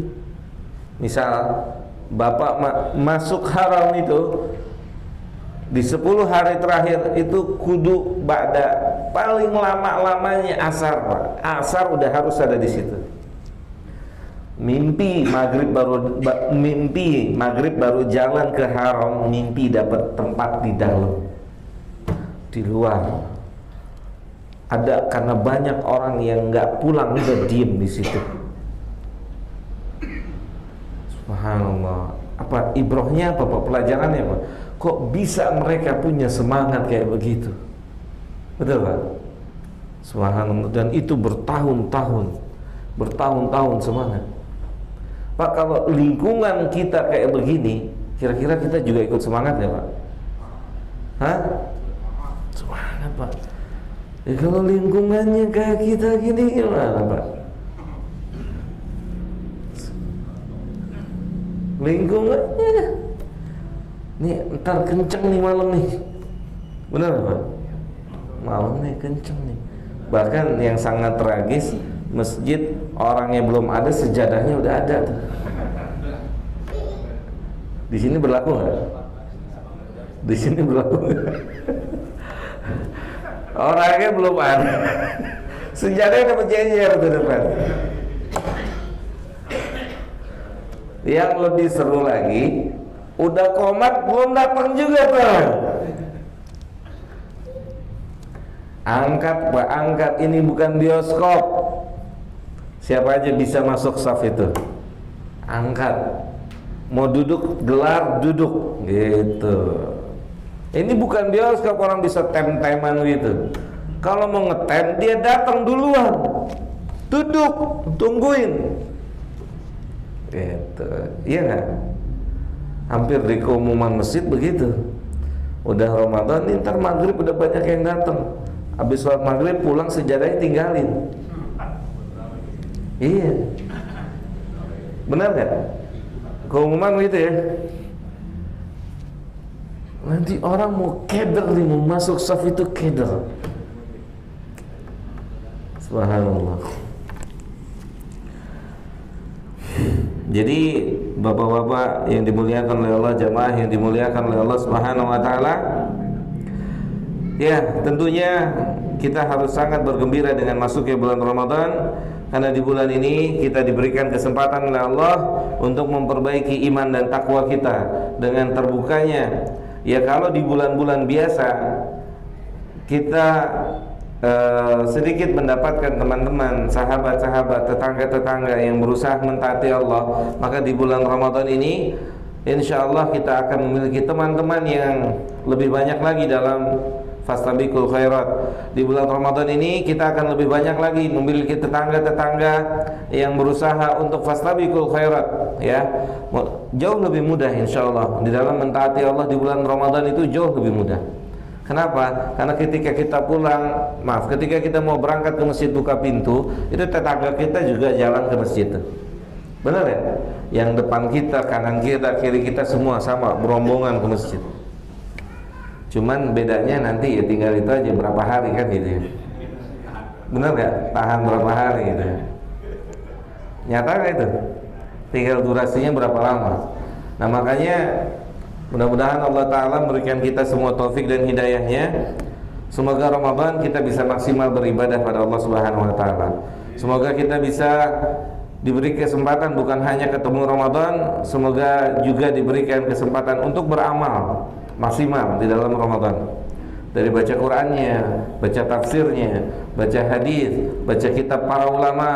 Misal Bapak masuk haram itu di 10 hari terakhir itu kudu ba'da, paling lama-lamanya asar Pak. Asar udah harus ada di situ. Mimpi maghrib baru jalan ke haram, mimpi dapat tempat di dalam, di luar. Ada karena banyak orang yang nggak pulang udah diem di situ. Subhanallah. Apa ibrohnya apa Pak, pelajarannya Pak? Kok bisa mereka punya semangat kayak begitu? Betul Pak? Subhanallah. Dan itu bertahun-tahun semangat. Pak, kalau lingkungan kita kayak begini, kira-kira kita juga ikut semangat ya Pak? Hah? Semangat Pak. Ya kalau lingkungannya kayak kita gini gimana Pak? Lingkungannya nih ntar kenceng nih malam nih, benar Pak? Malam nih kenceng nih. Bahkan yang sangat tragis, masjid orangnya belum ada, sejadahnya udah ada tuh. Di sini berlaku nggak? Di sini berlaku nggak? Orangnya belum ada, sejadahnya udah berjejer di depan. Yang lebih seru lagi, udah komat belum datang juga tuh. Angkat Pak, angkat, ini bukan bioskop. Siapa aja bisa masuk saf itu. Angkat. Mau duduk, gelar duduk gitu. Ini bukan bioskop orang bisa tem-teman gitu. Kalau mau ngetem, dia datang duluan, duduk, tungguin gitu. Iya nggak? Hampir di keumuman masjid begitu. Udah Ramadan, ntar maghrib udah banyak yang datang. Habis sholat maghrib pulang, sejadahnya tinggalin. Iya, benar nggak? Keumuman gitu ya. Nanti orang mau keder nih, mau masuk saf itu keder. Subhanallah. Jadi bapak-bapak yang dimuliakan oleh Allah, jamaah yang dimuliakan oleh Allah Subhanahu wa taala, ya tentunya kita harus sangat bergembira dengan masuknya bulan Ramadan, karena di bulan ini kita diberikan kesempatan oleh Allah untuk memperbaiki iman dan takwa kita dengan terbukanya. Ya kalau di bulan-bulan biasa kita sedikit mendapatkan teman-teman, sahabat-sahabat, tetangga-tetangga yang berusaha mentaati Allah, maka di bulan Ramadan ini insya Allah kita akan memiliki teman-teman yang lebih banyak lagi dalam fastabiqul khairat. Di bulan Ramadan ini kita akan lebih banyak lagi memiliki tetangga-tetangga yang berusaha untuk fastabiqul khairat, ya. Jauh lebih mudah insyaallah. Di dalam mentaati Allah di bulan Ramadan itu jauh lebih mudah. Kenapa? Karena ketika kita ketika kita mau berangkat ke masjid buka pintu, itu tetangga kita juga jalan ke masjid. Benar ya? Yang depan kita, kanan kita, kiri kita semua sama berombongan ke masjid. Cuman bedanya nanti ya tinggal itu aja berapa hari kan gitu ya. Benar gak? Tahan berapa hari gitu ya. Nyata gak itu? Tinggal durasinya berapa lama. Nah makanya mudah-mudahan Allah Ta'ala memberikan kita semua taufik dan hidayahnya. Semoga Ramadan kita bisa maksimal beribadah pada Allah Subhanahu Wa Ta'ala. Semoga kita bisa diberi kesempatan bukan hanya ketemu Ramadan, semoga juga diberikan kesempatan untuk beramal maksimal di dalam Ramadan. Dari baca Qur'annya, baca tafsirnya, baca hadis, baca kitab para ulama,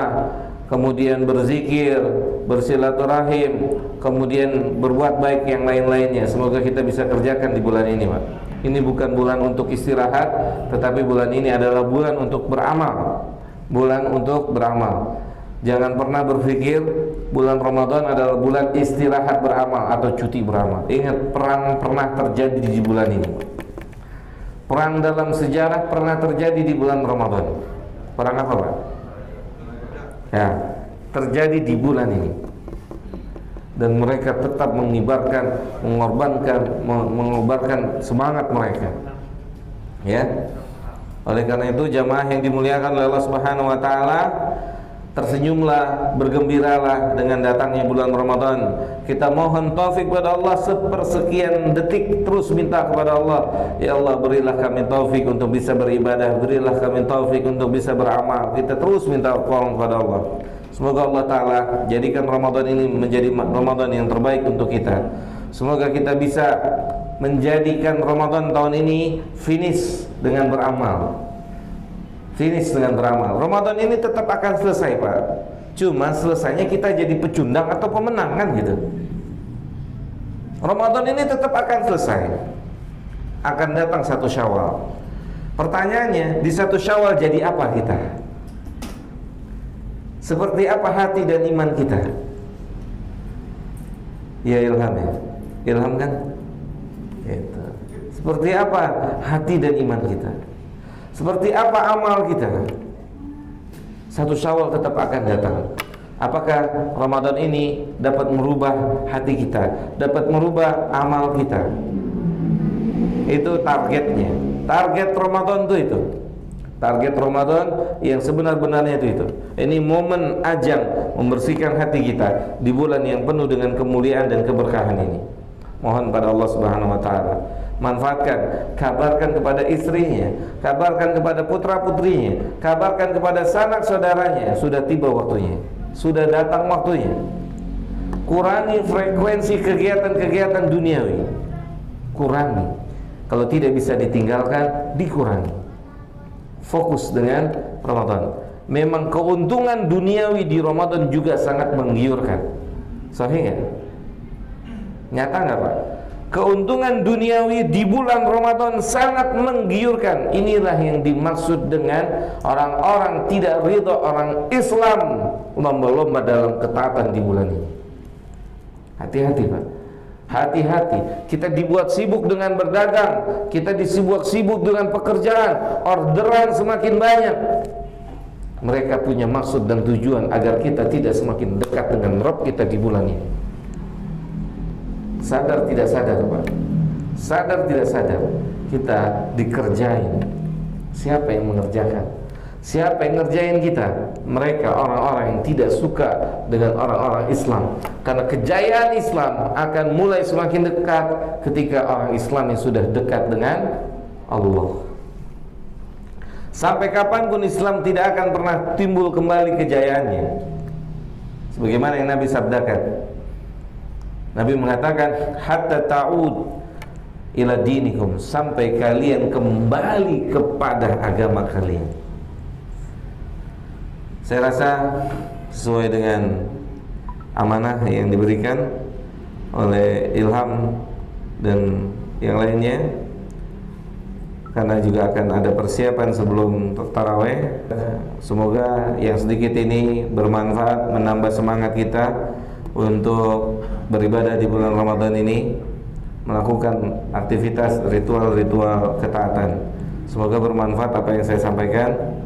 kemudian berzikir, bersilaturahim, kemudian berbuat baik yang lain-lainnya. Semoga kita bisa kerjakan di bulan ini, Pak. Ini bukan bulan untuk istirahat, tetapi bulan ini adalah bulan untuk beramal. Bulan untuk beramal. Jangan pernah berpikir bulan Ramadan adalah bulan istirahat beramal atau cuti beramal. Ingat, perang pernah terjadi di bulan ini. Perang dalam sejarah pernah terjadi di bulan Ramadan. Perang apa, Pak? Ya, terjadi di bulan ini. Dan mereka tetap mengorbankan semangat mereka. Ya. Oleh karena itu jamaah yang dimuliakan oleh Allah Subhanahu wa taala, tersenyumlah, bergembiralah dengan datangnya bulan Ramadan. Kita mohon taufik kepada Allah sepersekian detik, terus minta kepada Allah, ya Allah berilah kami taufik untuk bisa beribadah, berilah kami taufik untuk bisa beramal. Kita terus minta tolong kepada Allah. Semoga Allah Ta'ala jadikan Ramadan ini menjadi Ramadan yang terbaik untuk kita. Semoga kita bisa menjadikan Ramadan tahun ini finish dengan beramal. Finish dengan beramal. Ramadan ini tetap akan selesai, Pak. Cuma selesainya kita jadi pecundang atau pemenang kan gitu. Ramadan ini tetap akan selesai. Akan datang 1 Syawal. Pertanyaannya, di 1 Syawal jadi apa kita? Seperti apa hati dan iman kita? Ya Ilham ya. Ilham kan? Itu. Seperti apa hati dan iman kita? Seperti apa amal kita? 1 Syawal tetap akan datang. Apakah Ramadan ini dapat merubah hati kita, dapat merubah amal kita? Itu targetnya. Target Ramadan itu. Target Ramadan yang sebenar-benarnya itu. Ini momen ajang membersihkan hati kita di bulan yang penuh dengan kemuliaan dan keberkahan ini. Mohon pada Allah Subhanahu wa taala, manfaatkan, kabarkan kepada istrinya, kabarkan kepada putra-putrinya, kabarkan kepada sanak saudaranya, sudah tiba waktunya, sudah datang waktunya. Kurangi frekuensi kegiatan-kegiatan duniawi. Kurangi. Kalau tidak bisa ditinggalkan, dikurangi. Fokus dengan Ramadan. Memang keuntungan duniawi di Ramadan juga sangat menggiurkan. Sahih nggak? Nyata nggak, Pak? Keuntungan duniawi di bulan Ramadan sangat menggiurkan. Inilah yang dimaksud dengan orang-orang tidak ridha orang Islam lomba-lomba dalam ketaatan di bulan ini. Hati-hati, Pak. Hati-hati, kita dibuat sibuk dengan berdagang, kita dibuat sibuk dengan pekerjaan, orderan semakin banyak. Mereka punya maksud dan tujuan agar kita tidak semakin dekat dengan Rabb kita di bulan ini. Sadar tidak sadar, Pak? Sadar tidak sadar, kita dikerjain. Siapa yang mengerjakan? Siapa yang ngerjain kita? Mereka orang-orang yang tidak suka dengan orang-orang Islam. Karena kejayaan Islam akan mulai semakin dekat ketika orang Islam yang sudah dekat dengan Allah. Sampai kapanpun Islam tidak akan pernah timbul kembali kejayaannya. Sebagaimana yang Nabi sabdakan. Nabi mengatakan, hatta ta'ud ila dinikum, sampai kalian kembali kepada agama kalian. Saya rasa sesuai dengan amanah yang diberikan oleh Ilham dan yang lainnya, karena juga akan ada persiapan sebelum taraweh. Semoga yang sedikit ini bermanfaat, menambah semangat kita untuk beribadah di bulan Ramadan ini, melakukan aktivitas ritual-ritual ketaatan. Semoga bermanfaat apa yang saya sampaikan.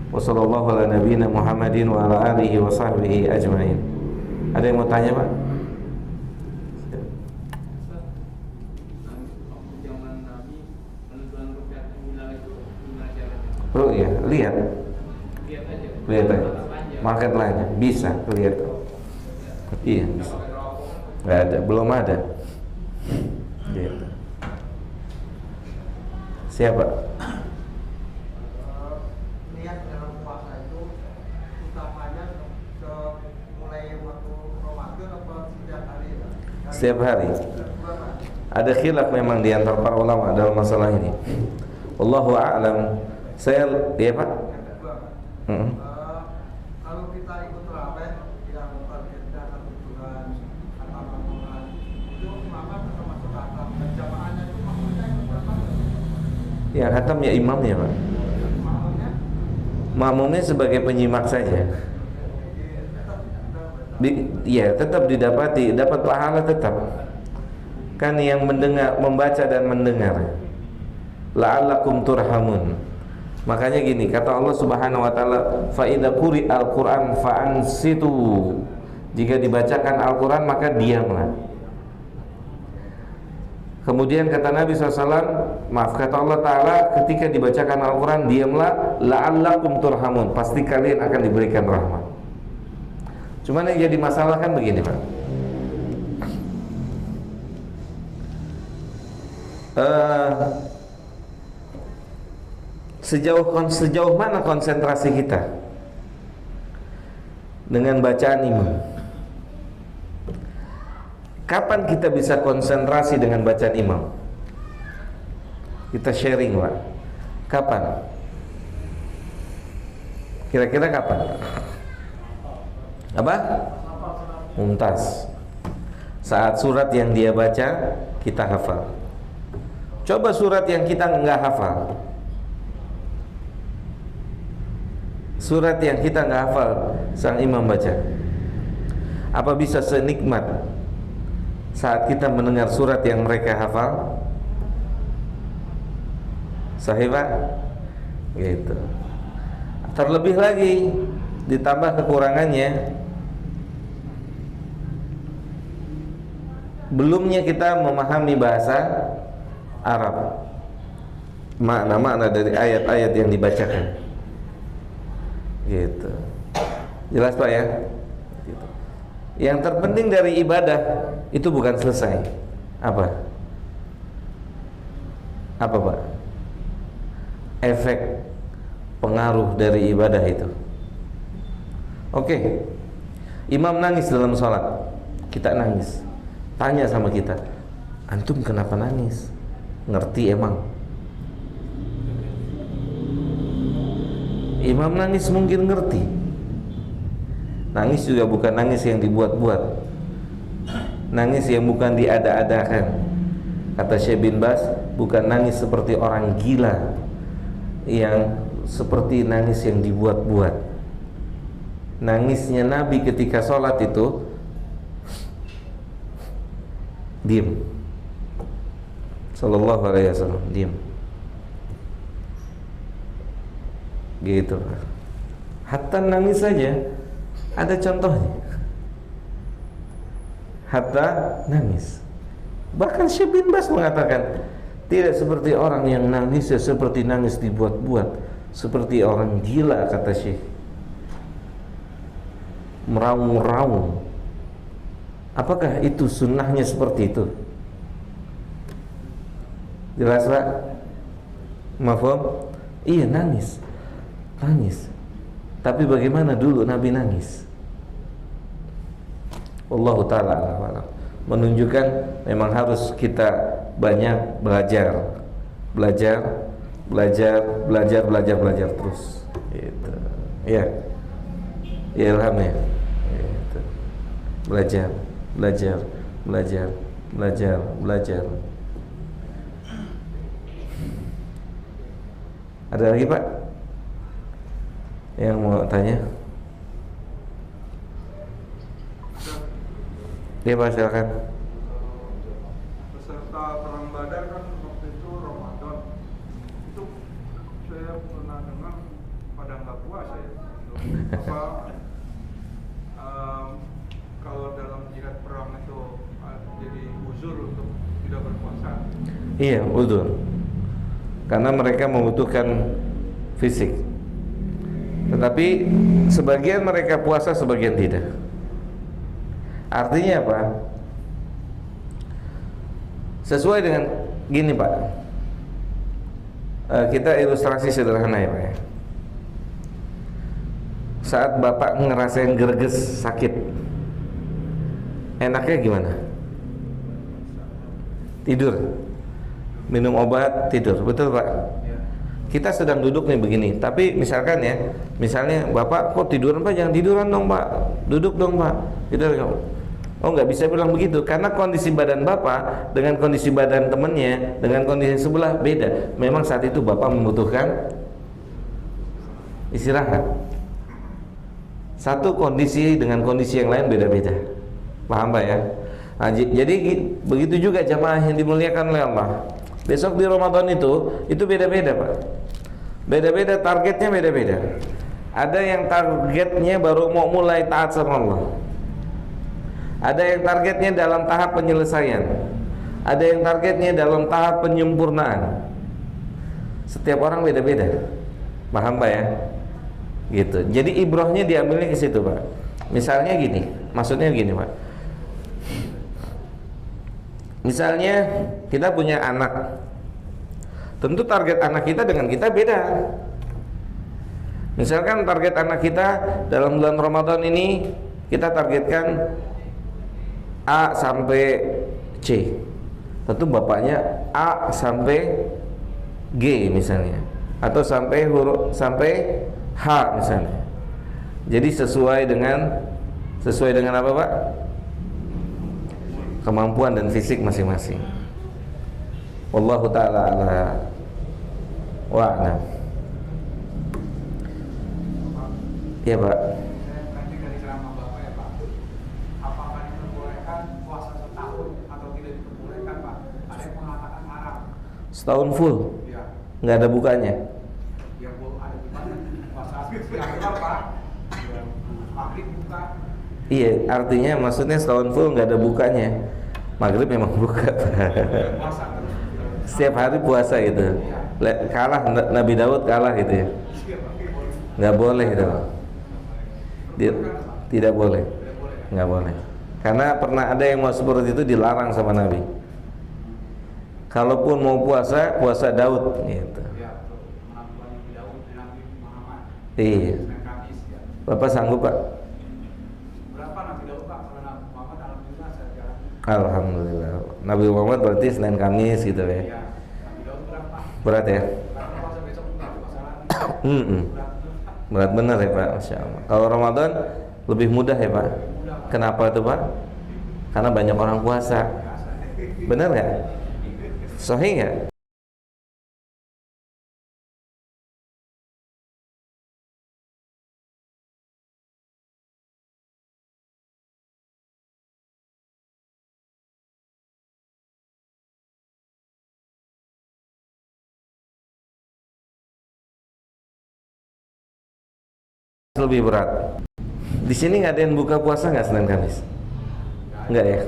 Wassallallahu ala nabiyina Muhammadin wa ala alihi wa sahbihi ajmain. Ada yang mau tanya, Pak? Oh iya, lihat aja. Market lainnya bisa lihat. Iya. Nggak ada, belum ada. Gitu. Siapa? Niat dalam puasa itu utamanya mulai waktu Ramadan apa setiap hari? Setiap hari. Ada khilaf memang di antara para ulama dalam masalah ini. Wallahu a'lam. Saya ya Pak. Kalau kita ikut tarawih yang targetnya satu bulan atau bulan itu maka termasuk khatam dan jamaahnya itu maksudnya ikut berapa? Ya khatam ya imamnya Pak. Makmumnya sebagai penyimak saja. Ya tetap didapati, dapat pahala tetap. Kan yang mendengar, membaca dan mendengar. La'allakum turhamun. Makanya gini, kata Allah Subhanahu wa taala, fa idza quri'al Qur'an fa'ansitu. Jika dibacakan Al-Qur'an maka diamlah. Kemudian kata Nabi SAW, kata Allah Ta'ala, ketika dibacakan Al-Quran diamlah, la'allakum turhamun, pasti kalian akan diberikan rahmat. Cuman yang jadi masalah kan begini Pak, sejauh mana konsentrasi kita dengan bacaan imam? Kapan kita bisa konsentrasi dengan bacaan imam? Kita sharing Pak. Kapan? Kira-kira kapan? Apa? Mumtaz. Saat surat yang dia baca kita hafal. Coba surat yang kita enggak hafal. Surat yang kita enggak hafal, sang imam baca. Apa bisa senikmat saat kita mendengar surat yang mereka hafal? Sahih Pak? Gitu. Terlebih lagi ditambah kekurangannya, belumnya kita memahami bahasa Arab, makna-makna dari ayat-ayat yang dibacakan. Gitu. Jelas Pak ya? Gitu. Yang terpenting dari ibadah itu bukan selesai. Apa? Apa Pak? Efek pengaruh dari ibadah itu. Oke. Imam nangis dalam sholat, kita nangis. Tanya sama kita, antum kenapa nangis? Ngerti emang? Imam nangis mungkin ngerti. Nangis juga bukan nangis yang dibuat-buat, nangis yang bukan diada-adakan. Kata Syekh bin Baz, bukan nangis seperti orang gila, yang seperti nangis yang dibuat-buat. Nangisnya Nabi ketika sholat itu diam, sallallahu alaihi wasallam, diam. Gitu. Hatta nangis saja ada contohnya. Hatta nangis. Bahkan Syekh bin Baz mengatakan, tidak seperti orang yang nangis seperti nangis dibuat-buat, seperti orang gila, kata Syekh. Meraung-raung. Apakah itu sunnahnya seperti itu? Jelas Pak? Mafhum? Iya, nangis. Nangis. Tapi bagaimana dulu Nabi nangis? Wallahu ta'ala a'lam. Menunjukkan memang harus kita banyak belajar terus. Gitu. Ya. Ya ilham ya. Gitu. Belajar. Ada lagi Pak yang mau tanya? Ya Pak, silakan. Peserta perang Badar kan waktu itu Ramadan. Itu saya pernah dengar pada nggak puasa ya. Apa kalau dalam jihad perang itu jadi uzur untuk tidak berpuasa? Iya, uzur. Karena mereka membutuhkan fisik. Tetapi sebagian mereka puasa, sebagian tidak. Artinya apa? Sesuai dengan gini Pak, kita ilustrasi sederhana ya Pak ya. Saat Bapak ngerasain greges sakit, enaknya gimana? Tidur, minum obat, tidur, betul Pak? Kita sedang duduk nih begini, tapi misalkan ya, misalnya Bapak kok tiduran Pak, jangan tiduran dong Pak, duduk dong Pak. Tidur. Oh, nggak bisa bilang begitu, karena kondisi badan Bapak dengan kondisi badan temennya, dengan kondisi sebelah beda. Memang saat itu Bapak membutuhkan istirahat. Satu kondisi dengan kondisi yang lain beda-beda. Paham Pak ya? Nah, jadi begitu juga jamaah yang dimuliakan oleh Allah. Besok di Ramadan itu beda-beda Pak. Beda-beda, targetnya beda-beda. Ada yang targetnya baru mau mulai taat sama Allah. Ada yang targetnya dalam tahap penyelesaian. Ada yang targetnya dalam tahap penyempurnaan. Setiap orang beda-beda. Paham Pak ya? Gitu. Jadi ibrohnya diambilnya ke situ Pak. Misalnya gini, maksudnya gini Pak. Misalnya kita punya anak, tentu target anak kita dengan kita beda. Misalkan target anak kita dalam bulan Ramadan ini kita targetkan A sampai C, tentu bapaknya A sampai G misalnya, atau sampai H misalnya. Jadi sesuai dengan apa Pak? Kemampuan dan fisik masing-masing. Wallahu ta'ala ala wa'lam. Iya Pak. Nanti dari ceramah Bapak ya Pak, apakah diperbolehkan puasa setahun atau tidak diperbolehkan Pak? Ada yang mengatakan haram. Setahun full? Ya. Nggak ada bukanya? Ya Bu, ada gimana? Puasa siang Pak. Maghrib buka. Iya, artinya maksudnya setahun full nggak ada bukanya. Maghrib memang buka. Puasa terus. Setiap hari puasa gitu. Kalah Nabi Daud kalah gitu ya. Nggak boleh itu. Tidak boleh. Nggak boleh. Karena pernah ada yang mau seperti itu dilarang sama Nabi. Kalaupun mau puasa, puasa Daud gitu. Iya. Bapak sanggup Pak? Berapa Nabi Daud Pak? Kalau Nabi Muhammad alhamdulillah saya jalan. Alhamdulillah. Nabi Muhammad berarti Senin Kamis gitu ya. Iya. Nabi Daud berapa? Berat ya? Karena puasa besok enggak puasa lagi. Berat benar ya Pak, Masya Allah. Kalau Ramadan lebih mudah ya Pak. Kenapa tuh Pak? Karena banyak orang puasa. Benar nggak? Sahih nggak? Lebih berat. Di sini nggak ada yang buka puasa nggak Senin Kamis? Nggak ya.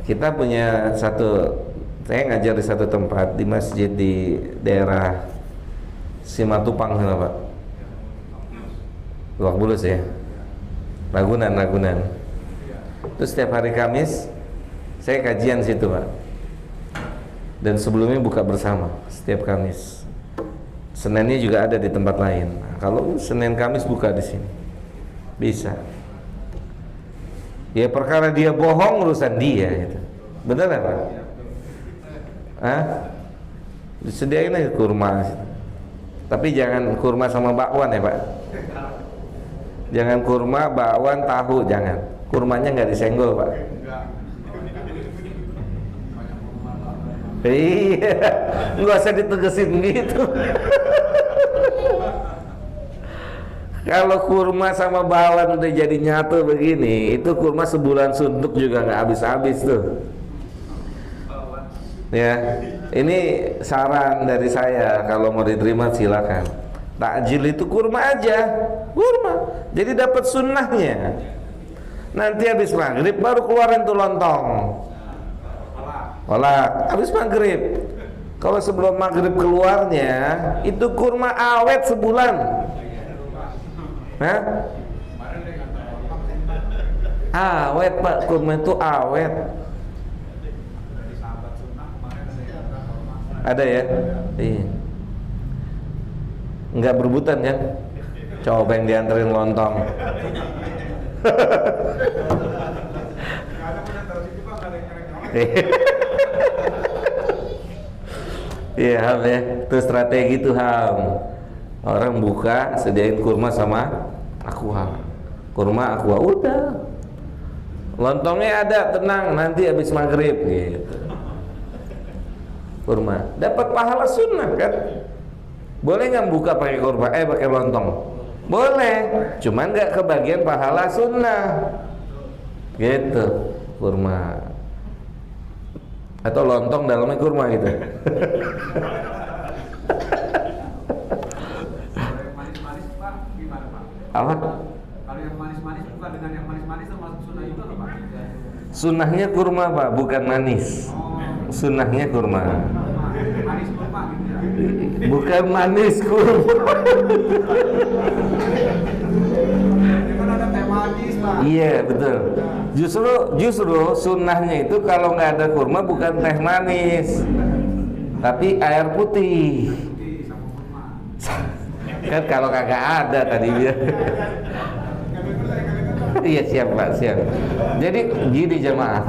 Kita punya saya ngajar di satu tempat di masjid di daerah Simatupang sana Pak. Lebak Bulus ya. Ragunan. Terus setiap hari Kamis saya kajian situ Pak. Dan sebelumnya buka bersama setiap Kamis. Seninnya juga ada di tempat lain. Nah, kalau Senin Kamis buka di sini, bisa. Ya perkara dia bohong urusan dia, gitu. Benar nggak Pak? Hah? Disediain aja kurma. Tapi jangan kurma sama bakwan ya Pak. Jangan kurma, bakwan, tahu, jangan. Kurmanya nggak disenggol Pak. Iya, nggak usah ditegesin gitu. Kalau kurma sama bawang udah jadi nyatu begini, itu kurma sebulan suntuk juga nggak habis-habis tuh. Ya, ini saran dari saya, kalau mau diterima silakan. Takjil itu kurma aja, kurma. Jadi dapat sunnahnya. Nanti habis maghrib baru keluarin tuh lontong. Kolak, habis maghrib. Kalau sebelum maghrib keluarnya, itu kurma awet sebulan. Hah? Awet Pak, kurma itu awet. Ada ya? Iya. Enggak berebutan kan? Coba yang dianterin lontong. Iya Ham ya, itu strategi tuh Ham. Orang buka sediain kurma sama aqua. Kurma aqua udah. Lontongnya ada, tenang, nanti habis maghrib gitu. Kurma, dapat pahala sunnah kan? Boleh nggak buka pakai kurma? Pakai lontong? Boleh, cuman nggak kebagian pahala sunnah. Gitu, kurma. Atau lontong dalamnya kurma gitu. Manis-manis Pak, gimana Pak? Apa? Kalau yang manis-manis bukan dengan yang manis-manis termasuk sunnah juga loh Pak? Sunnahnya kurma Pak, bukan manis. Sunnahnya kurma. Manis kurma gitu ya? Bukan manis kurma. Ini kan ada teh manis Pak. Iya betul. Justru sunnahnya itu kalau nggak ada kurma bukan teh manis, tapi air putih. Kan kalau kagak ada tadi dia. Iya siap Pak, siap. Jadi gini jamaah,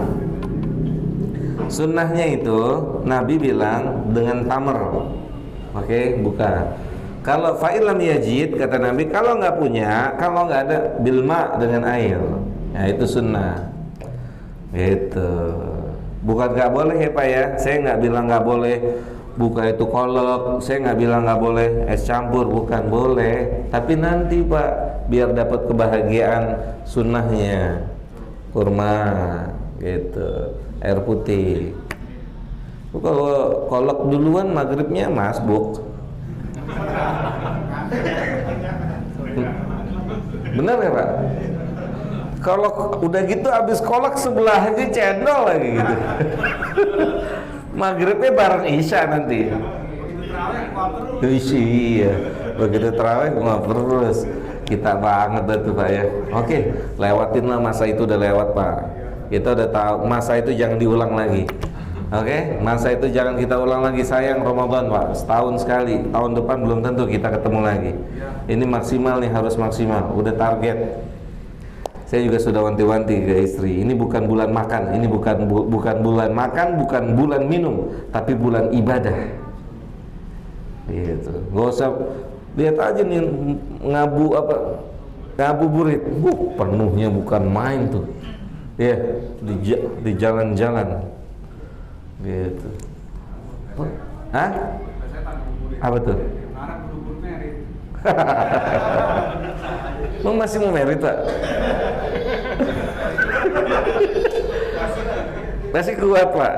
sunnahnya itu Nabi bilang dengan tamer. Oke, buka. Kalau fa'ilam yajid, kata Nabi, kalau nggak punya, kalau nggak ada, bilma dengan air. Ya itu sunnah. Gitu. Bukan nggak boleh ya Pak ya. Saya nggak bilang nggak boleh buka itu kolak. Saya nggak bilang nggak boleh es campur, bukan, boleh. Tapi nanti Pak, biar dapat kebahagiaan sunnahnya, kurma, gitu, air putih. Kalau kolak duluan maghribnya masbuk. Benar ya Pak? Kalau udah gitu habis kolak sebelahnya cendol lagi gitu. Maghribnya bareng isya nanti. Iya, begitu terawih nguap terus. Kita banget tuh Pak ya. Oke, lewatin lah masa itu, udah lewat Pak. Kita udah tahu masa itu jangan diulang lagi. Oke, masa itu jangan kita ulang lagi. Sayang Ramadan Pak, setahun sekali. Tahun depan belum tentu kita ketemu lagi. Ini maksimal nih, harus maksimal. Udah target. Saya juga sudah wanti-wanti ke istri. Ini bukan bulan makan, ini bukan bulan makan, bukan bulan minum, tapi bulan ibadah. Gitu. Gak usah lihat aja nih ngabuburit. Penuhnya bukan main tuh. Ya, di jalan-jalan. Gitu. Hah? Apa tuh? Lu masih mau merit Pak? Masih kuat Pak?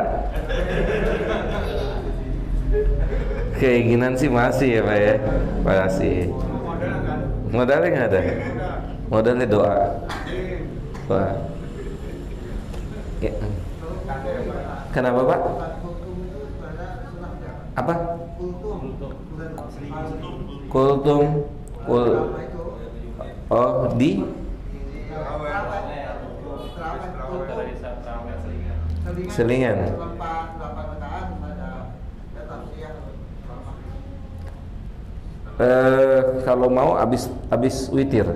Keinginan sih masih ya Pak ya? Masih. Modalnya nggak ada? Modalnya doa. Doa. Ya. Kenapa Pak? Apa? Kultum. Oh, di Selingan. Kalau mau abis witir.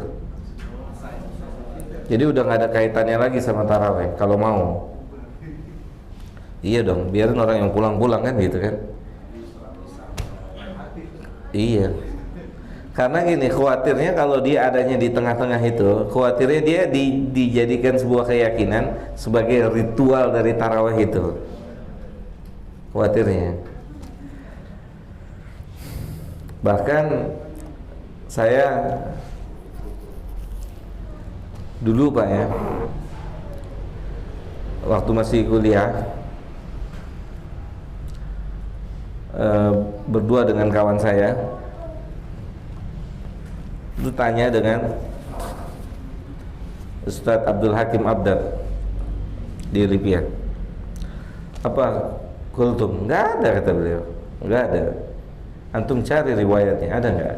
Jadi udah nggak ada kaitannya lagi sama taraweh. Kalau mau, iya dong. Biarin orang yang pulang-pulang kan gitu kan. Iya. Karena gini, khawatirnya kalau dia adanya di tengah-tengah itu, khawatirnya dia dijadikan sebuah keyakinan sebagai ritual dari tarawih itu. khawatirnya. Bahkan saya dulu Pak ya, waktu masih kuliah, berdua dengan kawan saya, itu tanya dengan Ustadz Abdul Hakim Abdad di Libya, apa kultum? Nggak ada, kata beliau, nggak ada. Antum cari riwayatnya, ada nggak?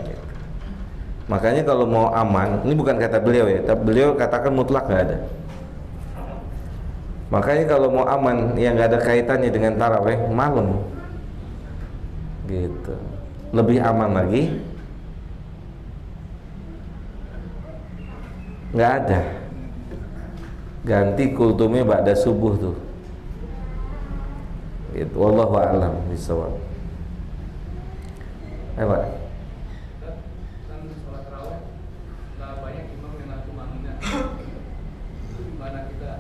Makanya kalau mau aman, ini bukan kata beliau ya, tapi beliau katakan mutlak nggak ada. Makanya kalau mau aman yang nggak ada kaitannya dengan taraweh malam, gitu, lebih aman lagi. Nggak ada, ganti kultumnya ba'da subuh tuh. Gitu. Wallahu a'lam bishawab. Ayo Pak. Kan sholat tarawih nggak banyak imam yang ngaku mamunnya. Itu gimana kita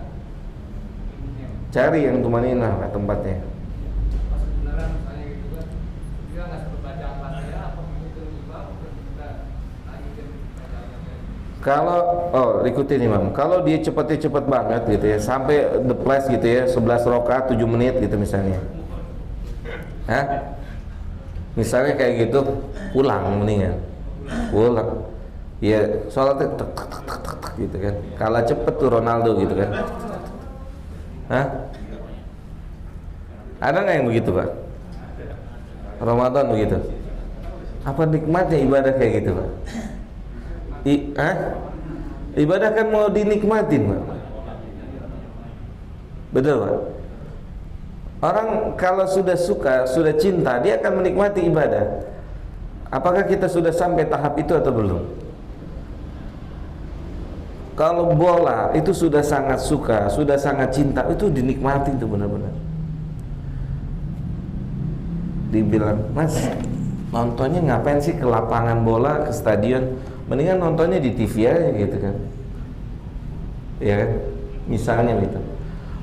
imamnya? Cari yang tumaninah Pak tempatnya. Pas kebenaran misalnya gitu kan, dia nggak sempat baca Al-Fatihah, apa gitu imam terus kita lanjutin baca Al-Fatihah. Kalau ikutin imam. Kalau dia cepet banget gitu ya, sampai the place gitu ya, 11 rakaat 7 menit gitu misalnya. Hah? Misalnya kayak gitu, pulang mendingan. Pulang. Ya, sholatnya tek tek tek tek tek, tek gitu kan. Kalah cepet tuh Ronaldo gitu kan. Hah? Ada nggak yang begitu Pak? Ramadan begitu. Apa nikmatnya ibadah kayak gitu Pak? Ibadah kan mau dinikmatin Pak. Betul Pak? Orang kalau sudah suka, sudah cinta, dia akan menikmati ibadah. Apakah kita sudah sampai tahap itu atau belum? Kalau bola itu sudah sangat suka, sudah sangat cinta, itu dinikmati itu benar-benar. Dibilang, Mas, nontonnya ngapain sih ke lapangan bola, ke stadion? Mendingan nontonnya di TV aja gitu kan. Ya kan? Misalnya gitu.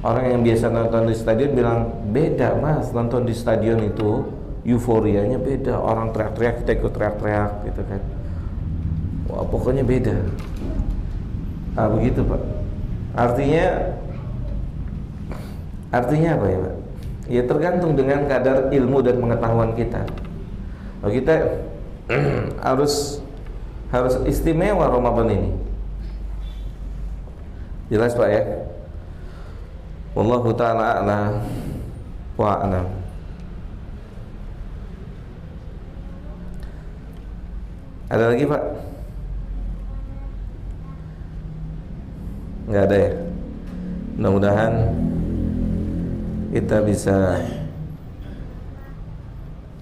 Orang yang biasa nonton di stadion bilang, beda Mas, nonton di stadion itu euforianya beda. Orang teriak-teriak, kita ikut teriak-teriak gitu kan. Wah, pokoknya beda. Ah, begitu Pak. Artinya apa ya Pak? Ya tergantung dengan kadar ilmu dan pengetahuan kita. Oh, kita harus istimewa Ramadan ini. Jelas Pak ya? Wallahu ta'ala a'la wa a'lam. Ada lagi Pak? Nggak ada ya? Mudah-mudahan kita bisa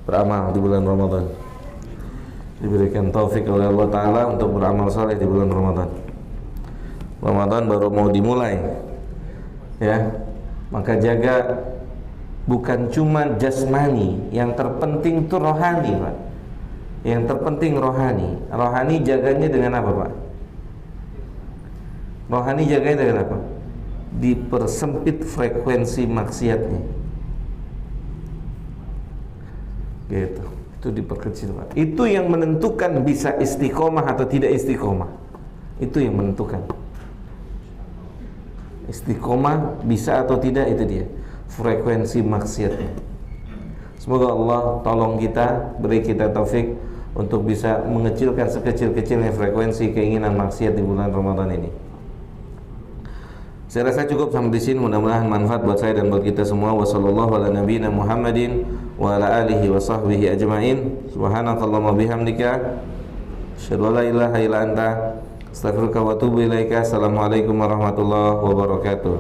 beramal di bulan Ramadan, diberikan taufik oleh Allah Ta'ala untuk beramal saleh di bulan Ramadan. Ramadan baru mau dimulai ya, maka jaga bukan cuma jasmani, yang terpenting itu rohani Pak. Yang terpenting rohani. Rohani jaganya dengan apa Pak? Rohani jaganya dengan apa? Dipersempit frekuensi maksiatnya. Gitu. Itu diperkecil Pak. Itu yang menentukan bisa istiqomah atau tidak istiqomah. Itu yang menentukan. Istiqomah bisa atau tidak, itu dia frekuensi maksiatnya. Semoga Allah tolong kita, beri kita taufik untuk bisa mengecilkan sekecil-kecilnya frekuensi keinginan maksiat di bulan Ramadan ini. Saya rasa cukup sampai di sini, mudah-mudahan manfaat buat saya dan buat kita semua. Wassallallahu ala nabiyina Muhammadin wa ala alihi wa sahbihi ajmain. Subhanakallahumma bihamdika asyhadu an la ilaha illa anta astaghfiruka wa atubu ilaika. Assalamualaikum warahmatullahi wabarakatuh.